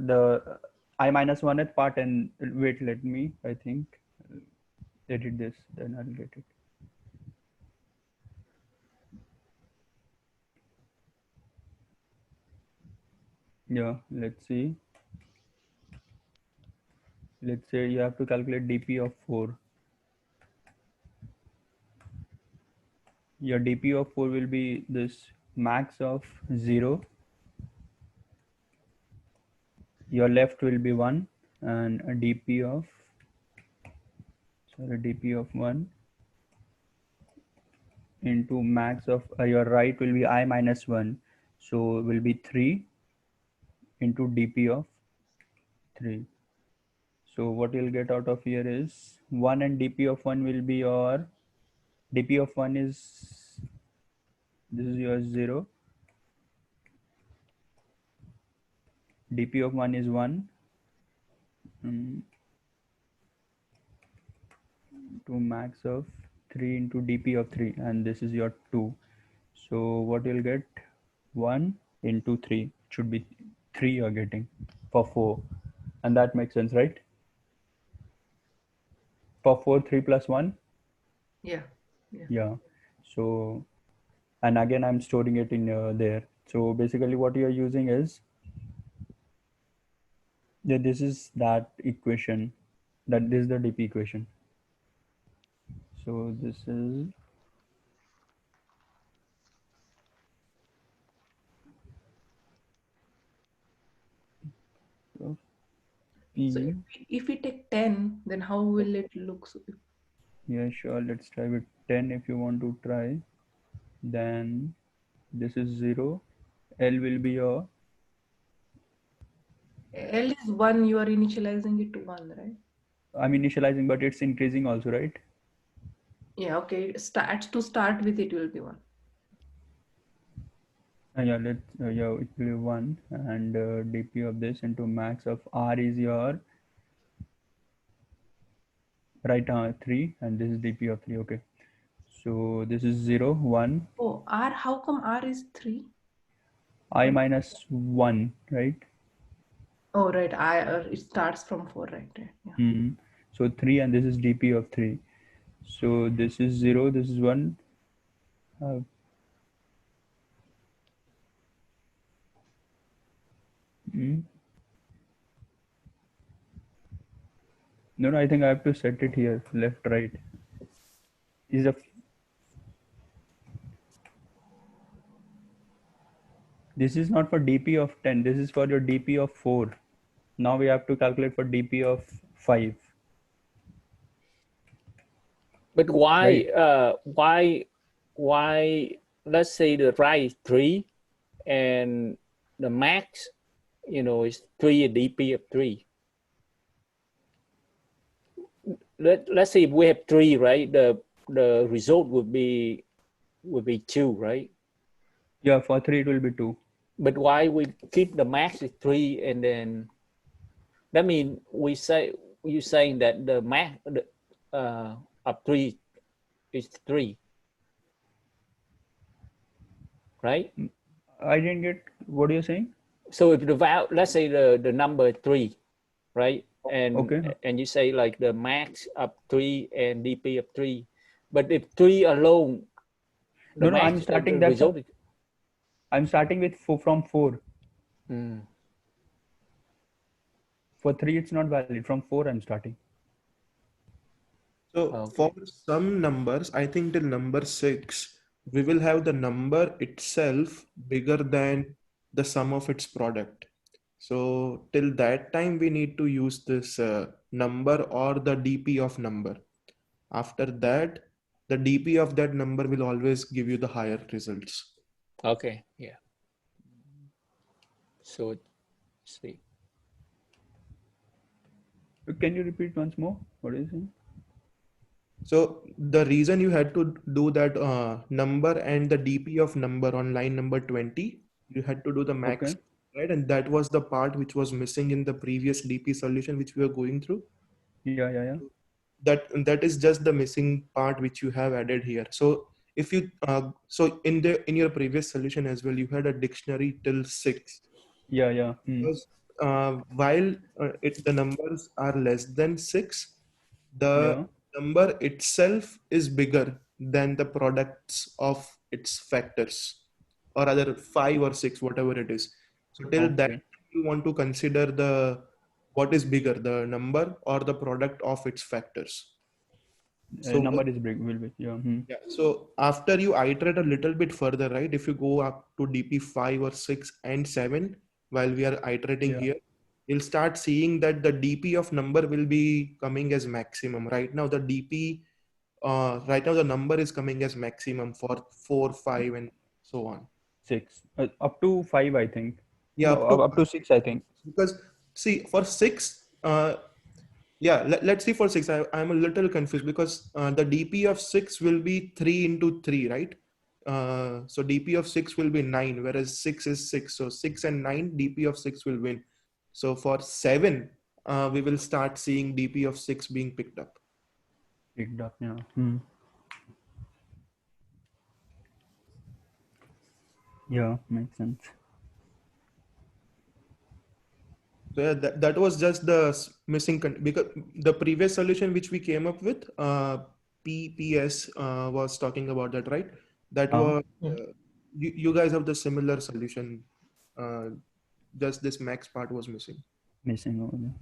the I minus 1th part, and wait, let me, I think, edit this, then I'll get it. Yeah, let's see. Let's say you have to calculate DP of 4. Your DP of 4 will be this max of 0. Your left will be 1 and a DP of 1 into max of your right will be I minus 1. So will be 3 into DP of 3. So what you'll get out of here is 1 and DP of 1 will be your DP of 1 is, this is your 0. DP of 1 is 1. To max of 3 into DP of 3, and this is your 2. So what you'll get, 1 into 3 should be 3 you're getting for 4, and that makes sense, right? For 4, 3 plus 1. Yeah. So, and again I'm storing it in there. So basically what you're using is this is that equation, that this is the DP equation. So this is P. So if we take 10, then how will it look? Yeah, sure. Let's try with 10 if you want to try. Then this is 0. L will be your. L is 1, you are initializing it to 1, right? I'm initializing, but it's increasing also, right? Yeah, okay. To start with, it will be 1. Yeah, yeah, it will be 1, and DP of this into max of R is your right 3, and this is DP of 3. Okay, so this is 0, 1. Oh, R, how come R is 3? I minus 1, right? Oh, right. It starts from 4, right? Yeah. So 3, and this is DP of 3. So this is 0, this is 1. No, I think I have to set it here, left, right. This is not for DP of 10. This is for your DP of 4. Now we have to calculate for DP of 5. But why, let's say the right is 3 and the max, is 3 DP of 3. Let's say if we have 3, right? The result would be 2, right? Yeah, for 3 it will be 2. But why we keep the max is 3, and then that means you're saying that the max of 3 is 3, right? I didn't get what you're saying. So if the value, let's say the number 3, right? And okay. And you say like the max of 3 and DP of 3, but if 3 alone, no, I'm starting that. I'm starting with 4 from 4. For 3, it's not valid. From 4, I'm starting. So for some numbers, I think till number 6, we will have the number itself bigger than the sum of its product. So till that time, we need to use this number or the DP of number. After that, the DP of that number will always give you the higher results. Okay, yeah. So, see. Can you repeat once more? What is it? So the reason you had to do that number and the DP of number on line number 20, you had to do the max right? And that was the part which was missing in the previous DP solution which we were going through. Yeah. That is just the missing part which you have added here. So if you so in your previous solution as well, you had a dictionary till 6. Yeah. Because while the numbers are less than 6, the Yeah. number itself is bigger than the products of its factors, or other 5 or 6, whatever it is. So till that, Okay. you want to consider what is bigger, the number or the product of its factors. So Number is big, will be. Yeah. yeah, so after you iterate a little bit further, right? If you go up to DP 5 or 6 and 7, while we are iterating Yeah. here, you'll start seeing that the DP of number will be coming as maximum. Right now, the number is coming as maximum for 4, 5, and so on. 6. Up to 5, I think. Yeah, No, up to 6, I think. because see, for 6, yeah, let's see for 6. I'm a little confused because the DP of 6 will be 3 into 3, right? So DP of 6 will be 9, whereas 6 is 6. So 6 and 9, DP of 6 will win. So for 7, we will start seeing DP of 6 being picked up. Picked up, yeah. Yeah, makes sense. So yeah, that was just the missing because the previous solution which we came up with, PPS was talking about that, right? That was you guys have the similar solution. Just this max part was missing. Missing over there.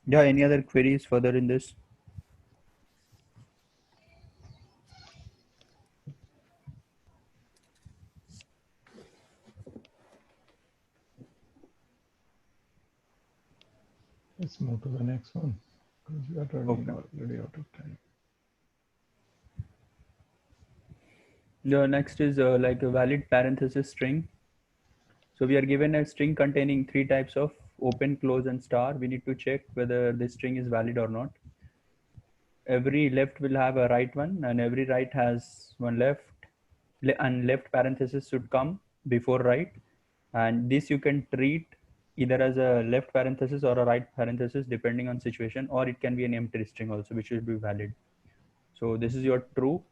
Yeah, any other queries further in this? Let's move to the next one because we are running already out of time. The next is like a valid parenthesis string. So we are given a string containing 3 types of open, close, and star. We need to check whether this string is valid or not. Every left will have a right one, and every right has one left, and left parenthesis should come before right. And this you can treat either as a left parenthesis or a right parenthesis depending on situation, or it can be an empty string also, which will be valid. So this is your true.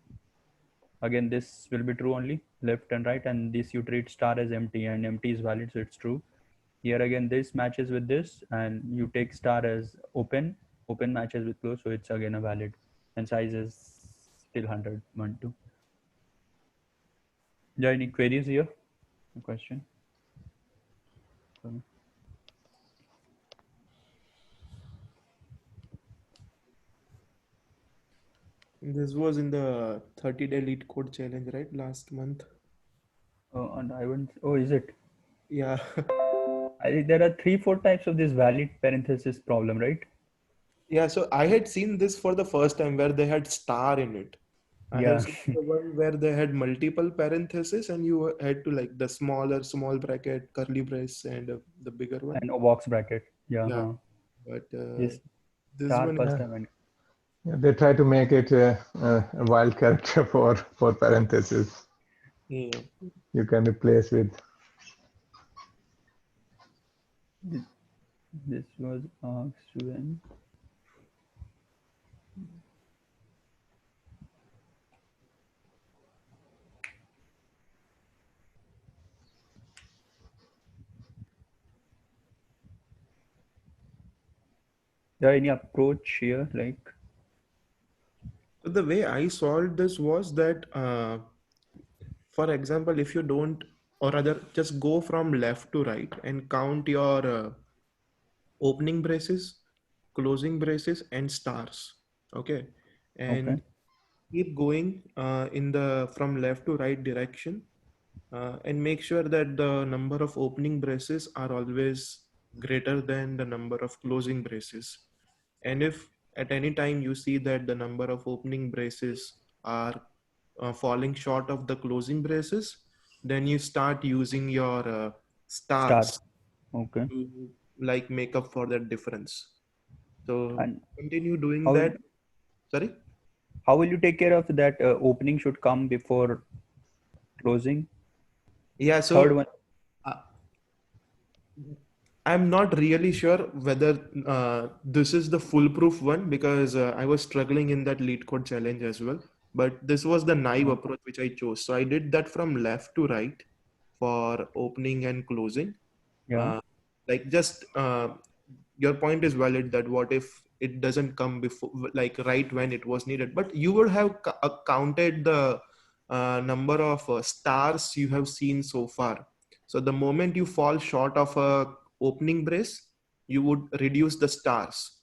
Again, this will be true only, left and right, and this you treat star as empty, and empty is valid, so it's true. Here again, this matches with this, and you take star as open matches with close, so it's again a valid, and size is still 100, 1, 2. There any queries here? A question? This was in the 30-day lead code challenge, right? Last month. And I wouldn't. Oh, is it? Yeah. I think there are 3-4 types of this valid parenthesis problem, right? Yeah. So I had seen this for the first time where they had star in it. I have seen the one where they had multiple parentheses and you had to like the small bracket, curly brace, and the bigger one. And a box bracket. Yeah. But This one, first time. Yeah, they try to make it a wild character for parentheses. Yeah. You can replace with. This was asked when. There any approach here, like? So the way I solved this was that, for example, if you don't, or rather just go from left to right and count your opening braces, closing braces, and stars. Okay. And keep going in the from left to right direction, and make sure that the number of opening braces are always greater than the number of closing braces. And if at any time you see that the number of opening braces are falling short of the closing braces, then you start using your Star. stars Okay. to like make up for that difference. So And continue doing how will, that. Sorry? how will you take care of that opening should come before closing? Yeah, Third so one. I'm not really sure whether this is the foolproof one because I was struggling in that lead code challenge as well. But this was the naive approach which I chose. So I did that from left to right for opening and closing. Yeah. Like just your point is valid that what if it doesn't come before, like right when it was needed, but you would have counted the number of stars you have seen so far. So the moment you fall short of a opening brace, you would reduce the stars,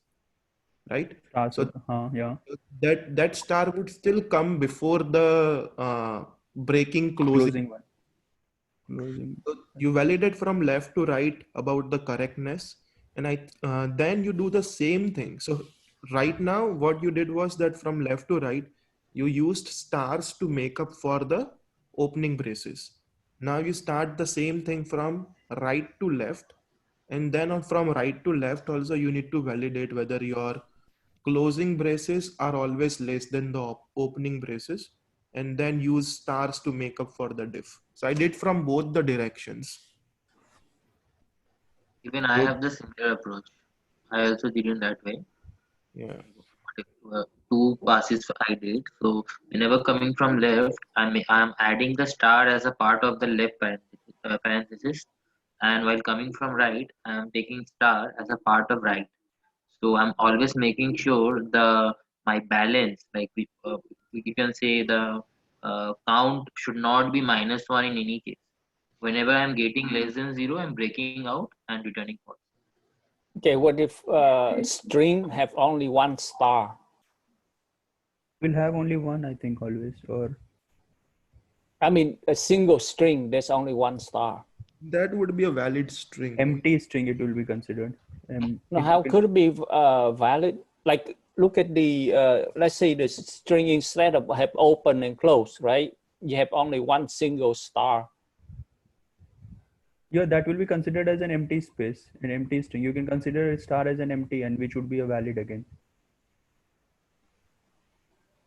right? Stars. So Yeah. that star would still come before the breaking closing. Closing one. Closing. So you validate from left to right about the correctness, and then you do the same thing. So right now, what you did was that from left to right, you used stars to make up for the opening braces. Now you start the same thing from right to left, and then from right to left also you need to validate whether your closing braces are always less than the opening braces, and then use stars to make up for the diff. So I did from both the directions. Even I have the similar approach. I also did in that way. Yeah. Two passes I did. So whenever coming from left, I'm adding the star as a part of the left parenthesis, and while coming from right, I'm taking star as a part of right. So I'm always making sure my balance, like you can say the count should not be -1 in any case. Whenever I'm getting less than 0, I'm breaking out and returning false. Okay, what if string have only one star? We'll have only one, I think, always. Or I mean, a single string, there's only one star. That would be a valid string. empty string, it will be considered. Now, how could it be valid? Like, look at the, let's say the string instead of have open and close, right? You have only one single star. Yeah, that will be considered as an empty space, an empty string. You can consider a star as an empty, and which would be a valid again.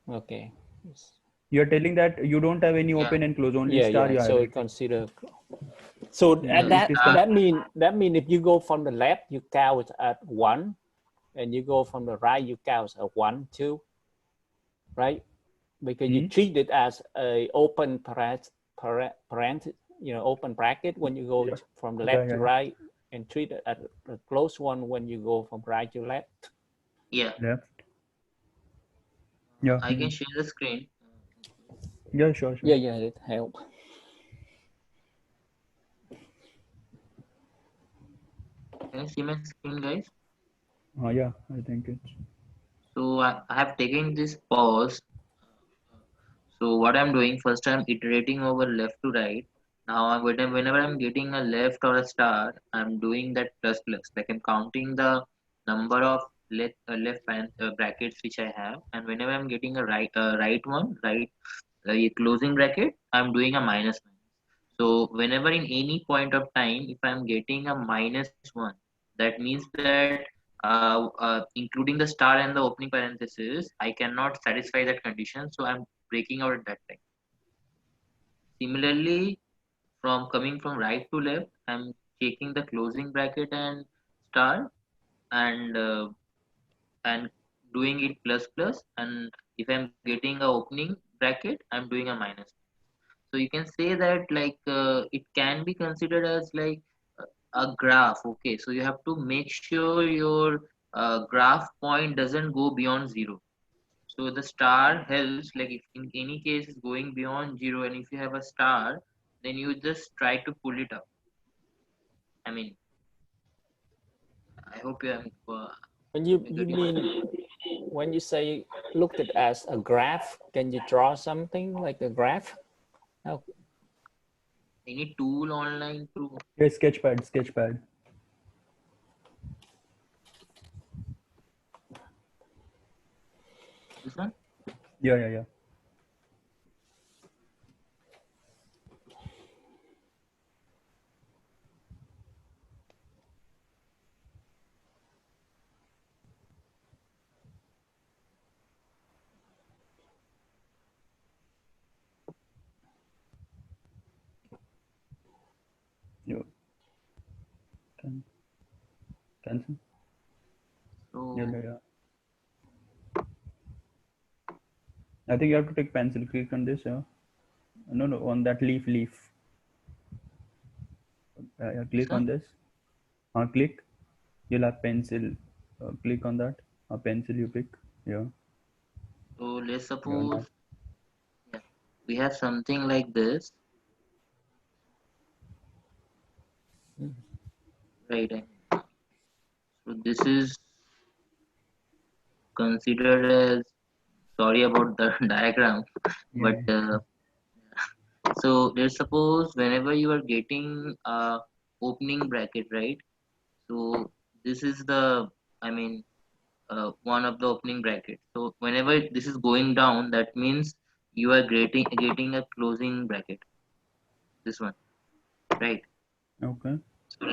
Okay. You're telling that you don't have any open and close, only star you have. So consider. So that mean if you go from the left, you count at 1, and you go from the right, you count at 1, 2, right? Because you treat it as a open open bracket when you go from the left to right, and treat it as a close one when you go from right to left. Yeah. Yeah. I can share the screen. Yeah, sure. Yeah, it helps. Can you see my screen, guys? Yeah, I think it's. So I have taken this pause. So what I'm doing, first I'm iterating over left to right. Now whenever I'm getting a left or a star, I'm doing that plus plus. Like I'm counting the number of left brackets which I have, and whenever I'm getting a right closing bracket, I'm doing a minus. So whenever in any point of time, if I'm getting a -1, that means that including the star and the opening parenthesis, I cannot satisfy that condition. So I'm breaking out at that time. Similarly, from coming from right to left, I'm taking the closing bracket and star and doing it plus plus. And if I'm getting a opening bracket, I'm doing a minus. So you can say that like it can be considered as like a graph. Okay, so you have to make sure your graph point doesn't go beyond 0. So the star helps, like if in any case is going beyond 0, and if you have a star, then you just try to pull it up. I mean, I hope you have. When you mean when you say look at as a graph, can you draw something like a graph? How? Any tool online to? Yeah, Sketchpad. This one? Yeah. You can cancel. So Yeah. I think you have to take pencil. Click on this. Yeah. No, on that leaf. Click sir, on this. Click. You'll have pencil. Click on that. A pencil you pick. Yeah. so let's You're on suppose that. yeah, we have something like this, right? So this is considered as, sorry about the diagram, but Yeah. so let's suppose whenever you are getting opening bracket, right? So this is the, I mean, one of the opening bracket. So whenever this is going down, that means you are getting a closing bracket. This one, right? Okay. So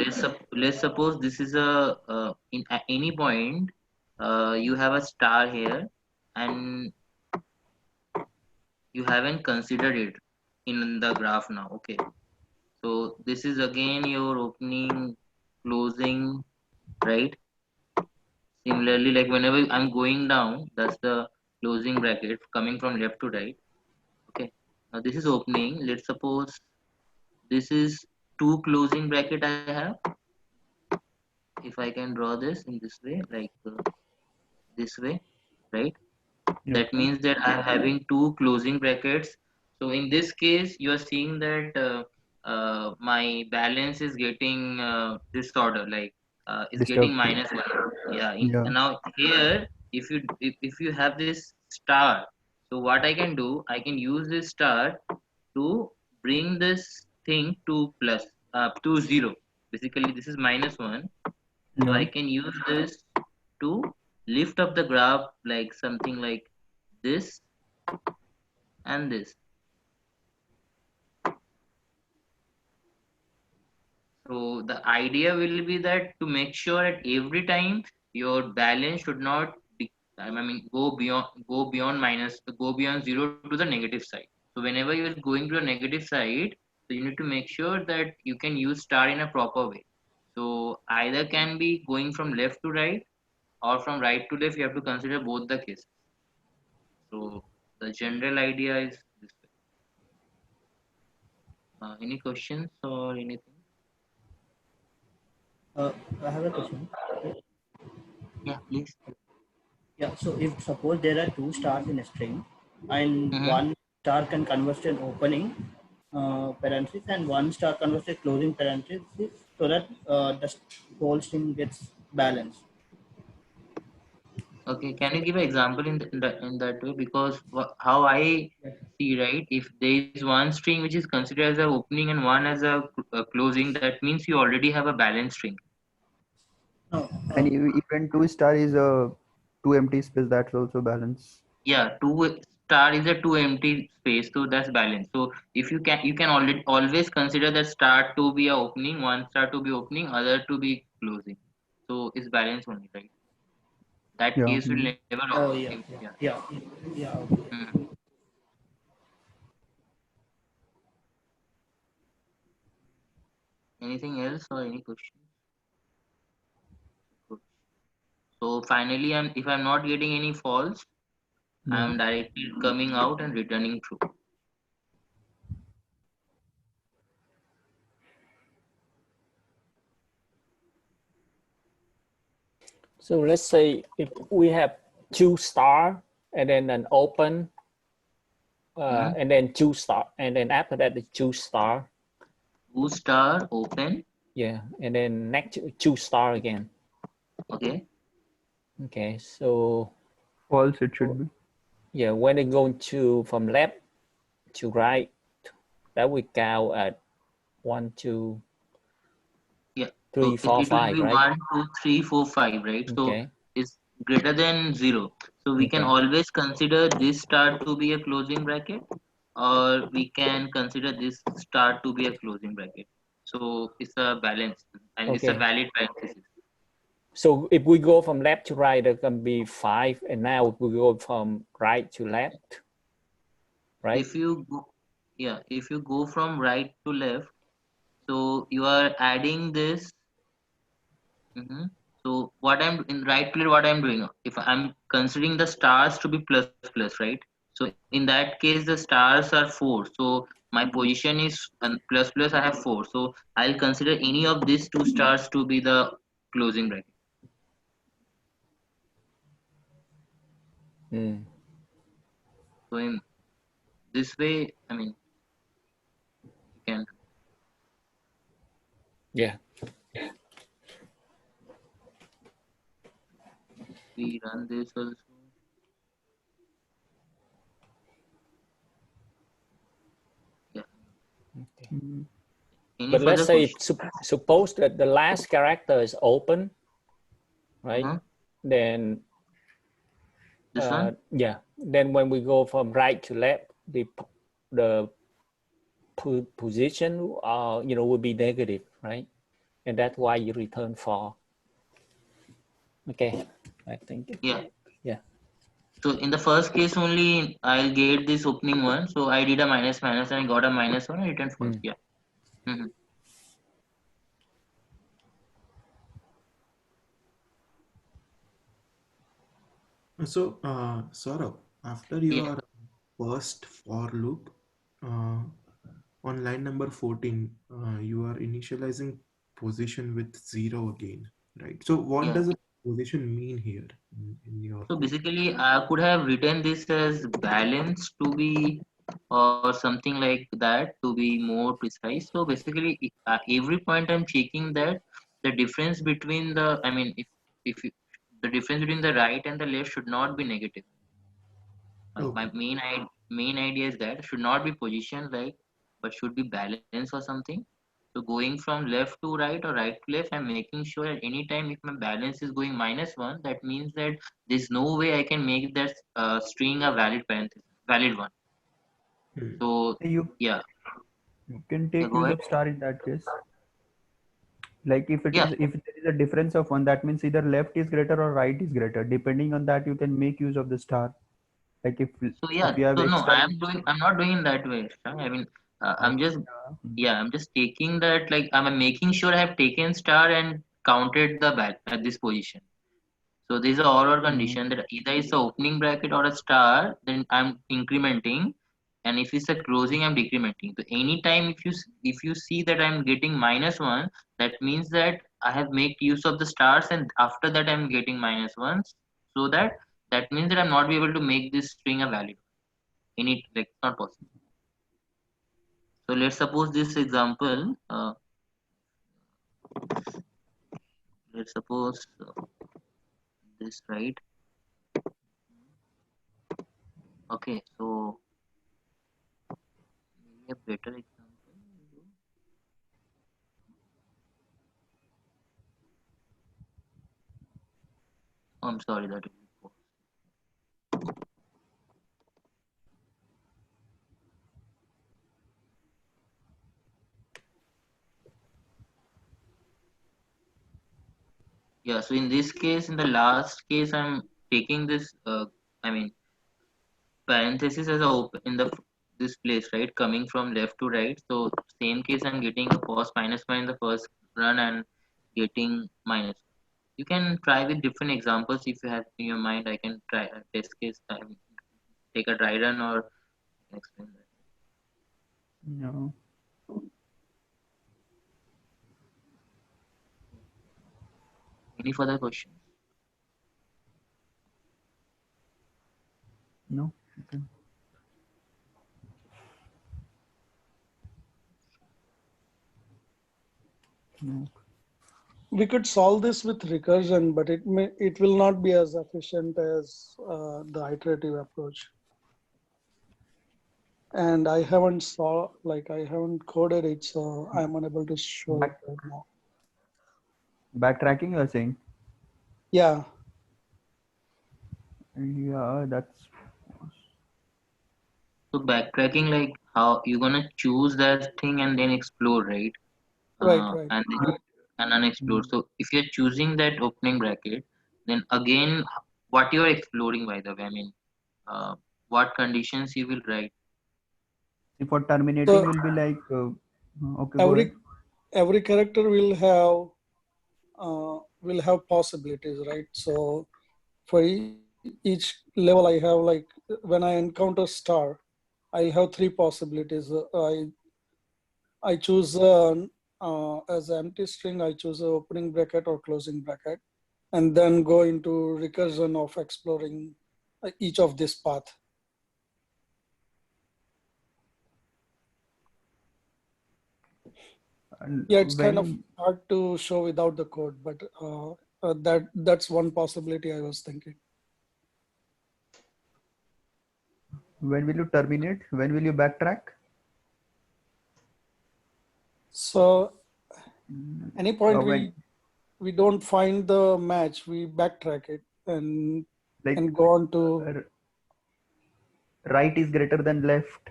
let's suppose this is a in at any point you have a star here, and you haven't considered it in the graph now. Okay, so this is again your opening, closing, right? Similarly, like whenever I'm going down, that's the closing bracket coming from left to right. Okay, now this is opening. Let's suppose this is two closing bracket I have. If I can draw this in this way, like this way, right? Yeah, That okay. means that I'm having two closing brackets. So in this case, you are seeing that my balance is getting disorder, like is getting Disturb. -1. Yeah. Yeah. Now here, if you have this star, so what I can do, I can use this star to bring this thing to plus to 0. Basically, this is -1. So Yeah. I can use this to lift up the graph like something like this and this. So the idea will be that to make sure at every time your balance should not be, I mean go beyond 0 to the negative side. So whenever you are going to a negative side, so you need to make sure that you can use star in a proper way. So either can be going from left to right or from right to left. You have to consider both the cases. So the general idea is this way. Any questions or anything? I have a question. Yeah, please. Yeah, so if suppose there are two stars in a string and Mm-hmm. one star can convert to an opening parenthesis and one star converts to a closing parenthesis so that the whole string gets balanced. Okay, can you give an example in that way? Because how I see, right, if there is one string which is considered as a opening and one as a closing, that means you already have a balanced string. No, And even two star is a two empty space. That's also balance. Yeah, two star is a two empty space, so that's balanced. So if you can already always consider that star to be a opening, one star to be opening, other to be closing. So it's balanced only, right? That Yeah. case will never oh occur. yeah, Yeah. yeah, yeah. Okay. Hmm. Anything else or any question? Good. So finally, if I'm not getting any false, Yeah. I'm directly coming out and returning true. So let's say if we have two star and then an open, and then two star, and then after that the two star. Two star open. Yeah, and then next two star again. Okay. Okay, so False it should be. yeah, when it going to from left to right, that we count at 1, 2, Yeah. 3, So 4, it will 5, be right? 1, 2, 3, 4, 5, right? So Okay, it's greater than 0. So we can okay, always consider this star to be a closing bracket, or we can consider this star to be a closing bracket. So it's a balance and it's a okay. valid parenthesis. So if we go from left to right, there can be 5, and now if we go from right to left, right? If you go, yeah, if you go from right to left, So you are adding this. So what I'm in right click, what I'm doing, if I'm considering the stars to be plus plus, right? So in that case, the stars are 4. So my position is plus plus. I have 4. So I'll consider any of these two stars to be the closing bracket. So in this way, I mean, you can. Yeah. We run this also. Yeah. Any But let's further say question? suppose that the last character is open, right? Then This one? yeah. Then when we go from right to left, the position will be negative, right? And that's why you return 4. Okay, I think. Yeah. Yeah. So in the first case only, I'll get this opening one. So I did a minus minus and I got a minus one and returned false. Yeah. So, Saurabh, after your first for loop, on line number 14, you are initializing position with 0 again, right? So what does a position mean here in your So code? basically, I could have written this as balance to be or something like that to be more precise. So basically, every point I'm checking that the difference between the, I mean, if you, the difference between the right and the left should not be negative. My main idea is that should not be positioned like, but should be balance or something. So going from left to right or right to left, I'm making sure at any time if my balance is going -1, that means that there's no way I can make that string a valid parenthesis, valid one. So You can take go use ahead. of star in that case. Like if it Yeah. is, if there is a difference of 1, that means either left is greater or right is greater. Depending on that, you can make use of the star. Like if So you have so no, extra. I'm not doing in that way. I mean, I'm just taking that, like I'm making sure I have taken star and counted the back at this position. So this is a or condition that either it's a opening bracket or a star, then I'm incrementing, and if it's a closing, I'm decrementing. So anytime if you see that I'm getting -1, that means that I have made use of the stars, and after that I'm getting -1s. So that means that I'm not be able to make this string a valid. Like not possible. So let's suppose this example. Let's suppose this, right? Okay, so maybe a better example. Oh, I'm sorry that it was. Yeah, so in this case, in the last case, I'm taking this, I mean, parenthesis as a open in this place, right? Coming from left to right. So same case, I'm getting a cos -1 in the first run and getting minus. You can try with different examples if you have in your mind. I can try a test case. I mean, take a dry run or explain that. No. Any further questions? No. Okay. No. We could solve this with recursion, but it will not be as efficient as the iterative approach. And I haven't I haven't coded it, so I'm unable to show it right now. Backtracking, you are saying? Yeah. Yeah, that's. So backtracking, like how you're gonna choose that thing and then explore, right? Right. And unexplored. So if you're choosing that opening bracket, then again, what you're exploring, by the way, I mean, what conditions you will write. For terminating will be like okay. Go ahead. every character will have possibilities, right? So for each level, I have like when I encounter star, I'll have three possibilities. I choose as empty string, I choose a opening bracket or closing bracket, and then go into recursion of exploring each of this path. And Yeah, it's kind when of hard to show without the code, but that's one possibility I was thinking. when will you terminate? When will you backtrack? So any point When we don't find the match, we backtrack it and like go on to right is greater than left.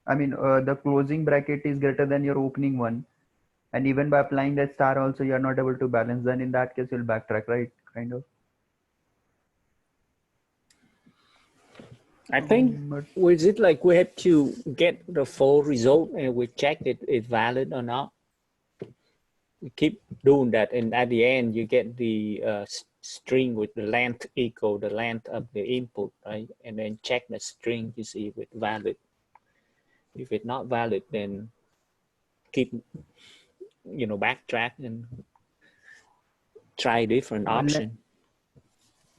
I mean, the closing bracket is greater than your opening one. And even by applying that star also, you're not able to balance. Then in that case, you'll backtrack, right? Kind of. I think But with it like we have to get the full result and we check it is valid or not. We keep doing that, and at the end you get the string with the length equal the length of the input, right? And then check the string to see if it's valid. If it's not valid, then keep backtrack and try different option.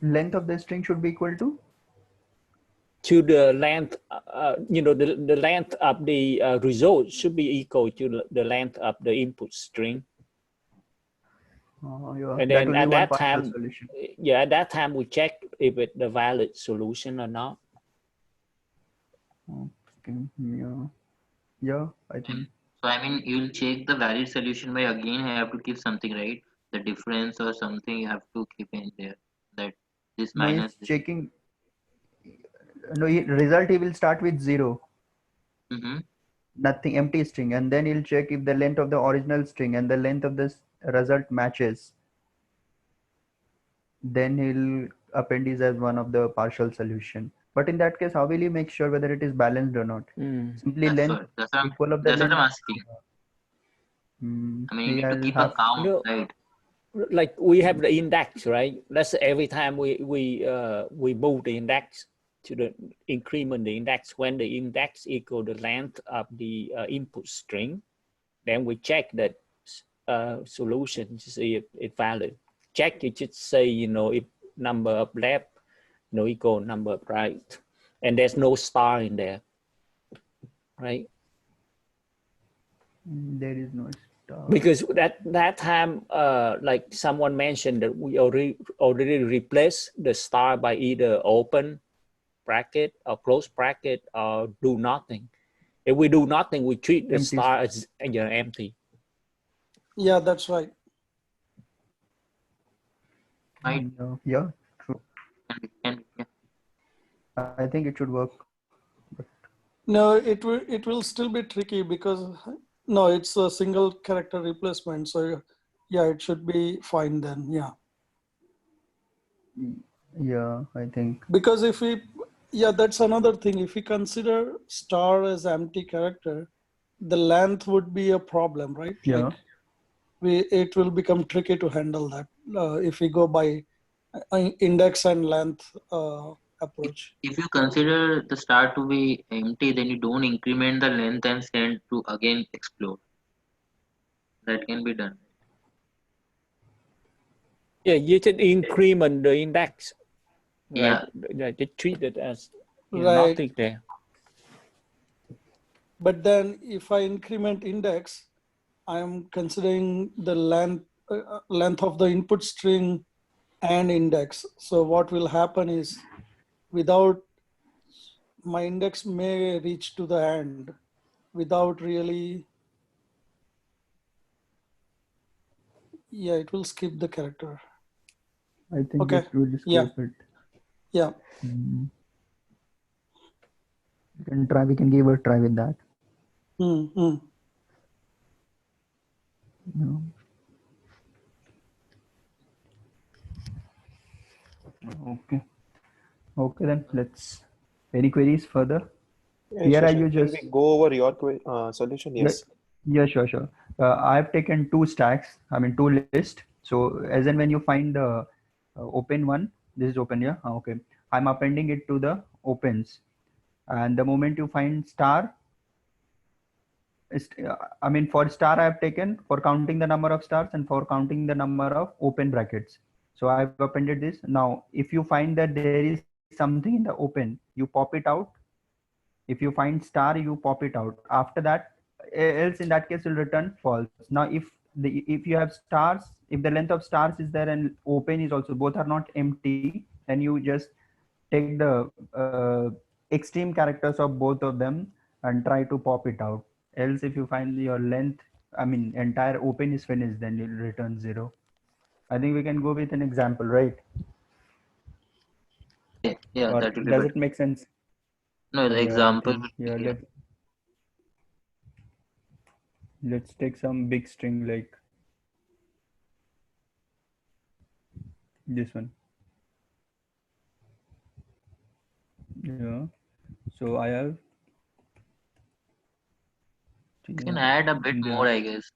Length of the string should be equal to the length, the length of the result should be equal to the length of the input string. Yeah. And then at that time, at that time we check if it's the valid solution or not. Okay. Yeah, I think. So I mean, you'll check the valid solution by again have to keep something, right? The difference or something you have to keep in there. That this No, minus he's checking. No, result he will start with 0. Nothing, empty string, and then he'll check if the length of the original string and the length of this result matches. Then he'll append these as one of the partial solution. But in that case, how will you make sure whether it is balanced or not? Simply that's length equal of the that's length. what I'm asking. I mean, you need to keep a count, right? Like we have the index, right? Let's say every time we move the index to the increment the index, when the index equal the length of the input string, then we check that solution to see if it's valid. Check, you should say, if number of left equal number of right, and there's no star in there, right? There is no star. Because that time, like someone mentioned that we already replaced the star by either open bracket or close bracket or do nothing. If we do nothing, we treat the star as empty. Yeah, that's right. Yeah, true. I think it should work. But... No, it will still be tricky because no, it's a single character replacement. So yeah, it should be fine then. Yeah. Yeah, I think. Because if we, that's another thing. If we consider star as empty character, the length would be a problem, right? Yeah. Like it will become tricky to handle that if we go by index and length approach. If you consider the star to be empty, then you don't increment the length and send to again explore. That can be done. Yeah, you should increment the index. Right? Yeah, they treat it as right. nothing there. But then if I increment index, I am considering the length of the input string and index. So what will happen is without my index may reach to the end without really, it will skip the character. I think it will skip it. Yeah. We can try. We can give a try with that. No. Okay. Okay, then let's. Any queries further? Yeah, Here sure, are you just. Can we go over your solution? Yes. Yeah, sure. I've taken two stacks, I mean two lists. So as in when you find the open one, this is open, yeah. Okay. I'm appending it to the opens. And the moment you find star, I mean for star I've taken for counting the number of stars and for counting the number of open brackets. So I've appended this. Now, if you find that there is something in the open, you pop it out. If you find star, you pop it out. After that, else in that case will return false. Now, if you have stars, if the length of stars is there and open is also, both are not empty, then you just take the extreme characters of both of them and try to pop it out. Else, if you find your length, I mean entire open is finished, then you'll return 0. I think we can go with an example, right? Yeah, Or that will be does better. it make sense? No, the Yeah, I example think, will yeah, be, yeah. let's take some big string like this one. Yeah. So I have, You can yeah, add a bit yeah, more, I guess,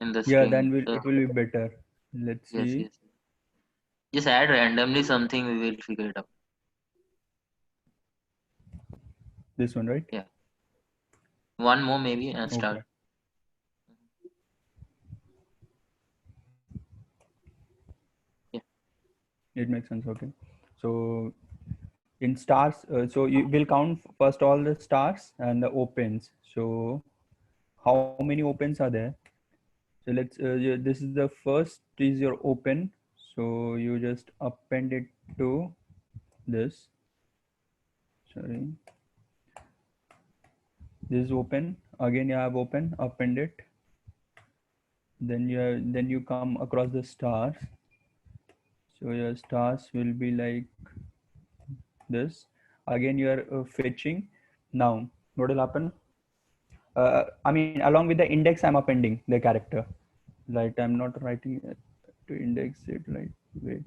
in the yeah, string. then So, it will be better. Let's yes, see yes. Just add randomly something, we will figure it out. this one, right? Yeah. One more maybe and start. Okay. Yeah. It makes sense. Okay. So in stars, so you will count first all the stars and the opens. So how many opens are there? So this is the first is your open. So you just append it to this. Sorry. This is open. Again, you have open, append it. Then you come across the stars. So your stars will be like this. Again, you are fetching. Now, what will happen? I mean, along with the index, I'm appending the character. Like I'm not writing it to index it. Like wait.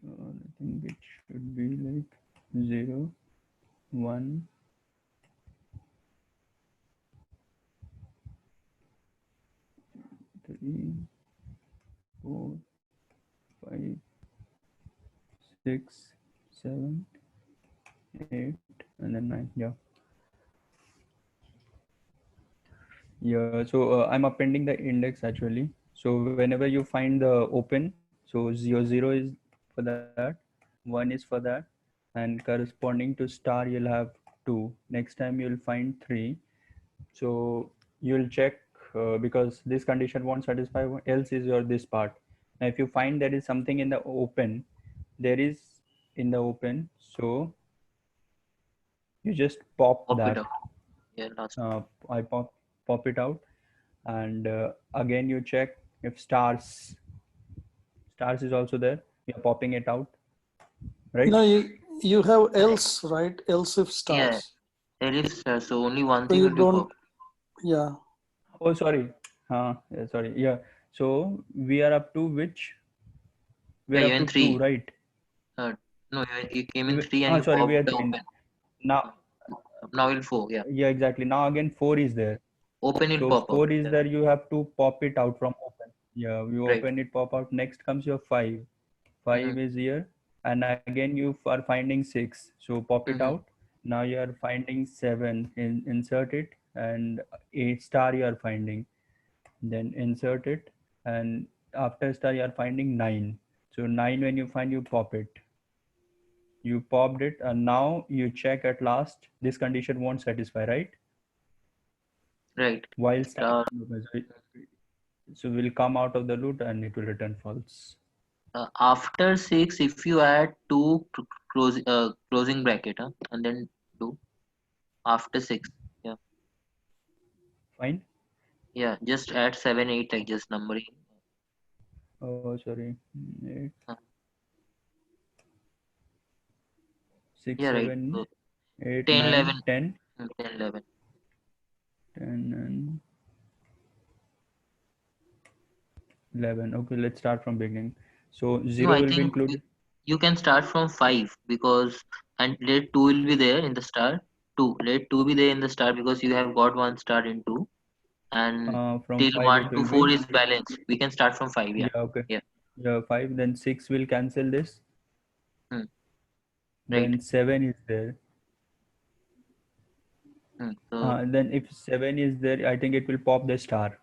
Sure, I think it should be like 0, 1, 3, 4, 5, 6, 7, 8, and then 9. Yeah. Yeah. So I'm appending the index actually. So whenever you find the open, so 0 is for that, 1 is for that, and corresponding to star you'll have 2. Next time you'll find 3. So you'll check because this condition won't satisfy, else is your this part. Now if you find there is something in the open, there is in the open, so you just pop Pop it that. out. Yeah, last. I pop it out, and again you check if stars is also there. You're popping it out, right? You have else, right? Else if Yeah, stars. there is, so only one So thing you will be don't, pop. yeah. Oh, sorry. Yeah, sorry. Yeah. So we are up to which? We Yeah, are you're up in to 2, 3. right? No, you came in 3 and you Sorry, we popped are the 3 open. now. Now in 4, yeah. Yeah, exactly. Now again 4 is there. Open it, So pop out. 4 is Yeah. there. You have to pop it out from open. Yeah, you Right. open it, pop out. Next comes your 5. 5 is here, and again you are finding 6. So pop it out. Now you are finding 7. Insert it, and 8 star you are finding. Then insert it, and after star you are finding 9. So 9 when you find, you pop it. You popped it, and now you check at last. This condition won't satisfy, right? Right. While Star. so we'll come out of the loop and it will return false. After 6, if you add 2 closing bracket, and then 2 after 6, yeah. Fine. Yeah, just add 7, 8, like just numbering. Oh, sorry. 8, 6, Yeah, right. 7, So 8, 10, 9, 11. 10, 10, 11. 10, and 11. Okay, let's start from beginning. So No, 0 I will be think included. you can start from 5 because and let 2 will be there in the star. 2. Let 2 be there in the star because you have got 1 star in 2. And From till 5 it 1 to will 4 be, is balanced. We can start from 5. Yeah. yeah, okay. Yeah. Yeah, 5, then 6 will cancel this. Right. Then 7 is there. So Then if 7 is there, I think it will pop the star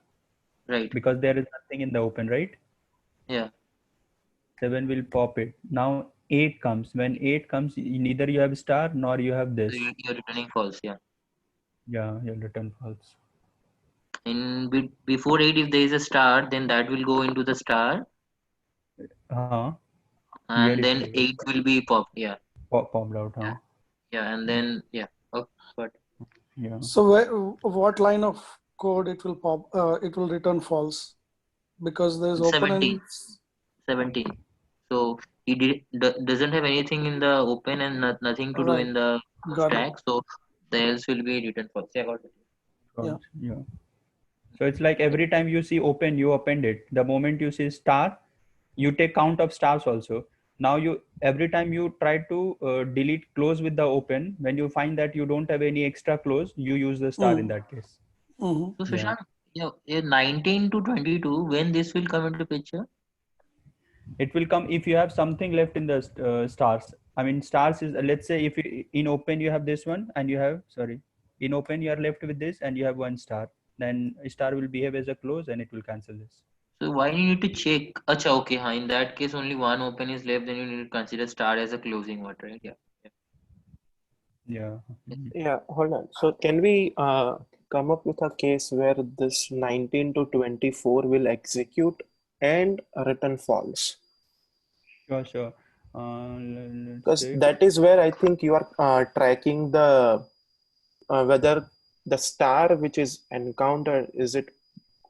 right. because there is nothing in the open, right? Yeah. 7 will pop it. Now 8 comes. When 8 comes, neither you have star nor you have So this. you're returning false. Yeah. Yeah, you'll return false. In before 8, if there is a star, then that will go into the star, Here and it then will 8 will be popped. Yeah. popped out, Yeah. Yeah, and then yeah. Okay. But Yeah. So what line of code it will pop? It will return false because there's open 17. and 17. So he doesn't have anything in the open and nothing to do right. in the Got it. stack. So the else will be written false. Yeah, got it. Yeah. Yeah. So it's like every time you see open, you append it. The moment you see star, you take count of stars also. Now you every time you try to delete close with the open, when you find that you don't have any extra close, you use the star in that case. Mm-hmm. So Yeah. Sushant, yeah, 19 to 22, when this will come into picture? It will come if you have something left in the stars. I mean, stars is let's say if you, in open you have this one and you have in open you are left with this and you have one star. Then a star will behave as a close and it will cancel this. So why you need to check? Acha, okay, in that case only one open is left, then you need to consider star as a closing word, right? Yeah. Yeah. Yeah, hold on. So can we come up with a case where this 19 to 24 will execute and return false? Sure. Let's Because take. that is where I think you are tracking the whether the star which is encountered, is it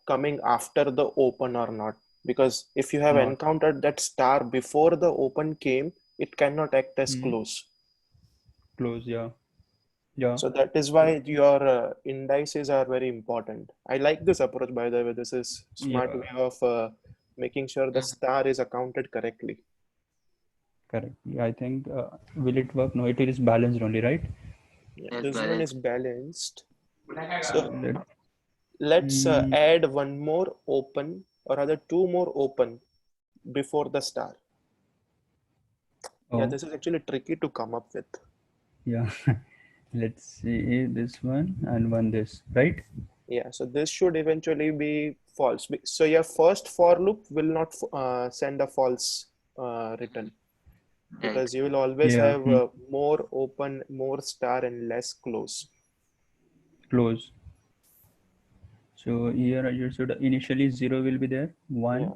coming after the open or not? Because if you have Not. encountered that star before the open came, it cannot act as Hmm. close. Close, yeah. Yeah. So that is why your indices are very important. I like this approach, by the way. This is smart Yeah. way of making sure the star is accounted correctly. Correct. Yeah, I think will it work? No, it is balanced only, right? Yeah, Yes, this one balance. is balanced. So Let, let's add one more open, or rather two more open before the star. Yeah, oh, this is actually tricky to come up with. yeah. Let's see this one and one this, right? Yeah, so this should eventually be false. So your first for loop will not send a false return, because you will always Yeah. have more open, more star, and less close. Close. So here you should initially 0 will be there. 1, Yeah.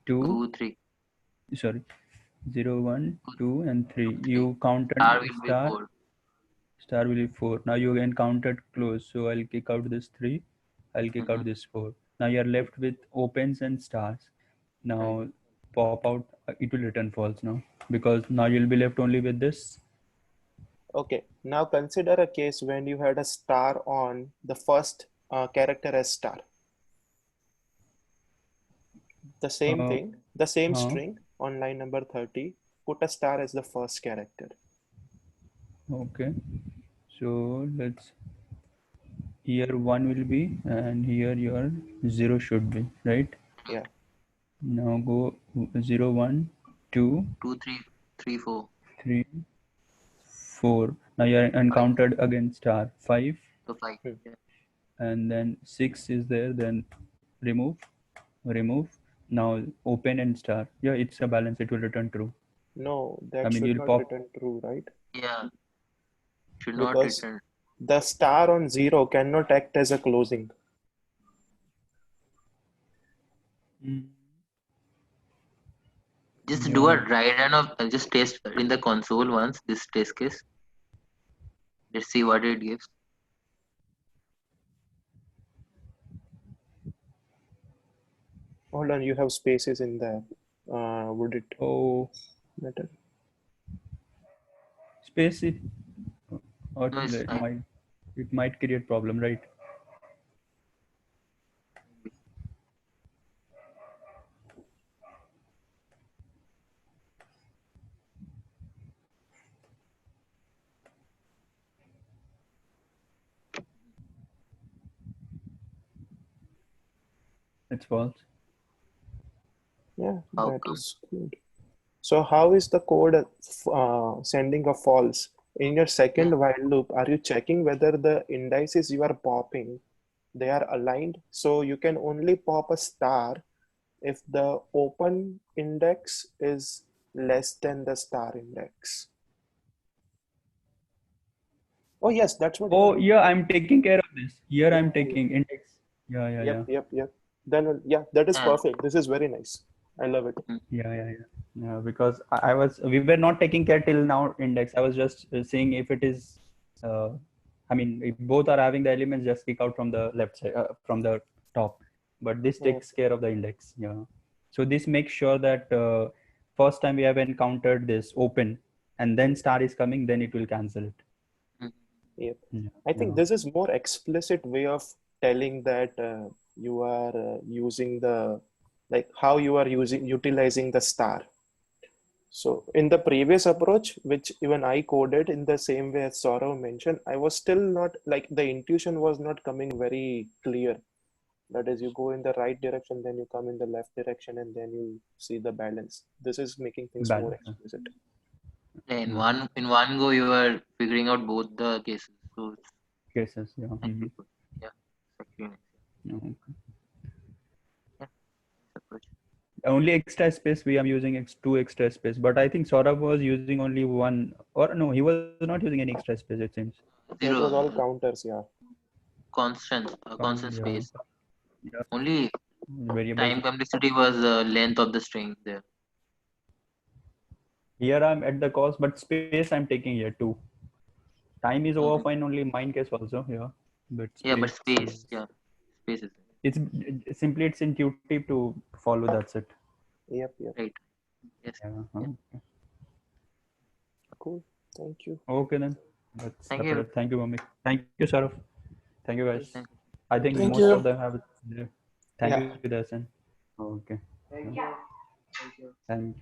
2, 2, 3. sorry, 0, 1, 2, and 3. You counted Star will be star. 4. Star will be 4. Now you again counted close. So I'll kick out this 3. I'll kick out this 4. Now you're left with opens and stars. Now pop out, it will return false now because now you'll be left only with this. Okay, now consider a case when you had a star on the first character as star. The same thing, the same string on line number 30, put a star as the first character. Okay, so let's, here 1 will be and here your 0 should be, right? Yeah. Now go 0, 1, 2, 2, 3, 3, 4. 3, 4. Now you are encountered again star 5. So 5. Yeah. And then 6 is there, then remove. Now open and star. Yeah, it's a balance, it will return true. No, that I mean, should you'll not pop. return true, right? Yeah. Should not Because return. the star on 0 cannot act as a closing. Just do a dry run of just test in the console once, this test case. Let's see what it gives. Hold on, you have spaces in there. Would it matter? Space it, or No, it's fine. it might create problem, right? It's false. Yeah, How that come? is good. So how is the code sending a false? In your second Yeah. while loop, are you checking whether the indices you are popping, they are aligned? So you can only pop a star if the open index is less than the star index. Oh yes, that's what. Oh yeah, I'm taking care of this. Here I'm Yeah, taking index. Yeah. yep. Then yeah, that is Yeah. perfect. This is very nice. I love it. Yeah, because we were not taking care till now index. I was just seeing if it is, I mean, if both are having the elements, just kick out from the left side, from the top. But this Yeah. takes care of the index. Yeah. So this makes sure that first time we have encountered this open, and then star is coming, then it will cancel it. Yep. Yeah. I think this is more explicit way of telling that you are using the, like how you are utilizing the star. So in the previous approach, which even I coded in the same way as Saurav mentioned, I was still not, like, the intuition was not coming very clear. That is, you go in the right direction, then you come in the left direction, and then you see the balance. This is making things more Balance. explicit. In one go, you are figuring out both the cases. So it's Cases. Yeah. actually good. Yeah. It's actually nice. Okay. Yeah. Approach. Only extra space we are using two extra space, but I think Saurabh was using only one, or no, he was not using any extra space, it seems. That was all Zero. counters, yeah. Constant space. Yeah. Only Variable. time complexity was the length of the string there. Here I'm at the cost, but space I'm taking here too. Time is over fine only in mine case also, yeah. But Yeah, but space, space. Yeah, space is simply it's intuitive to follow, that's it. Yep. right. Yes. Yeah. Yeah. Okay. Cool. Thank you. Okay then. Thank you. Thank you, Mamik. Thank you, Saurav. Thank you, guys. Thank I think Thank most you. of them have. Thank Yeah. you, Darshan. Okay. Thank you. Thank you.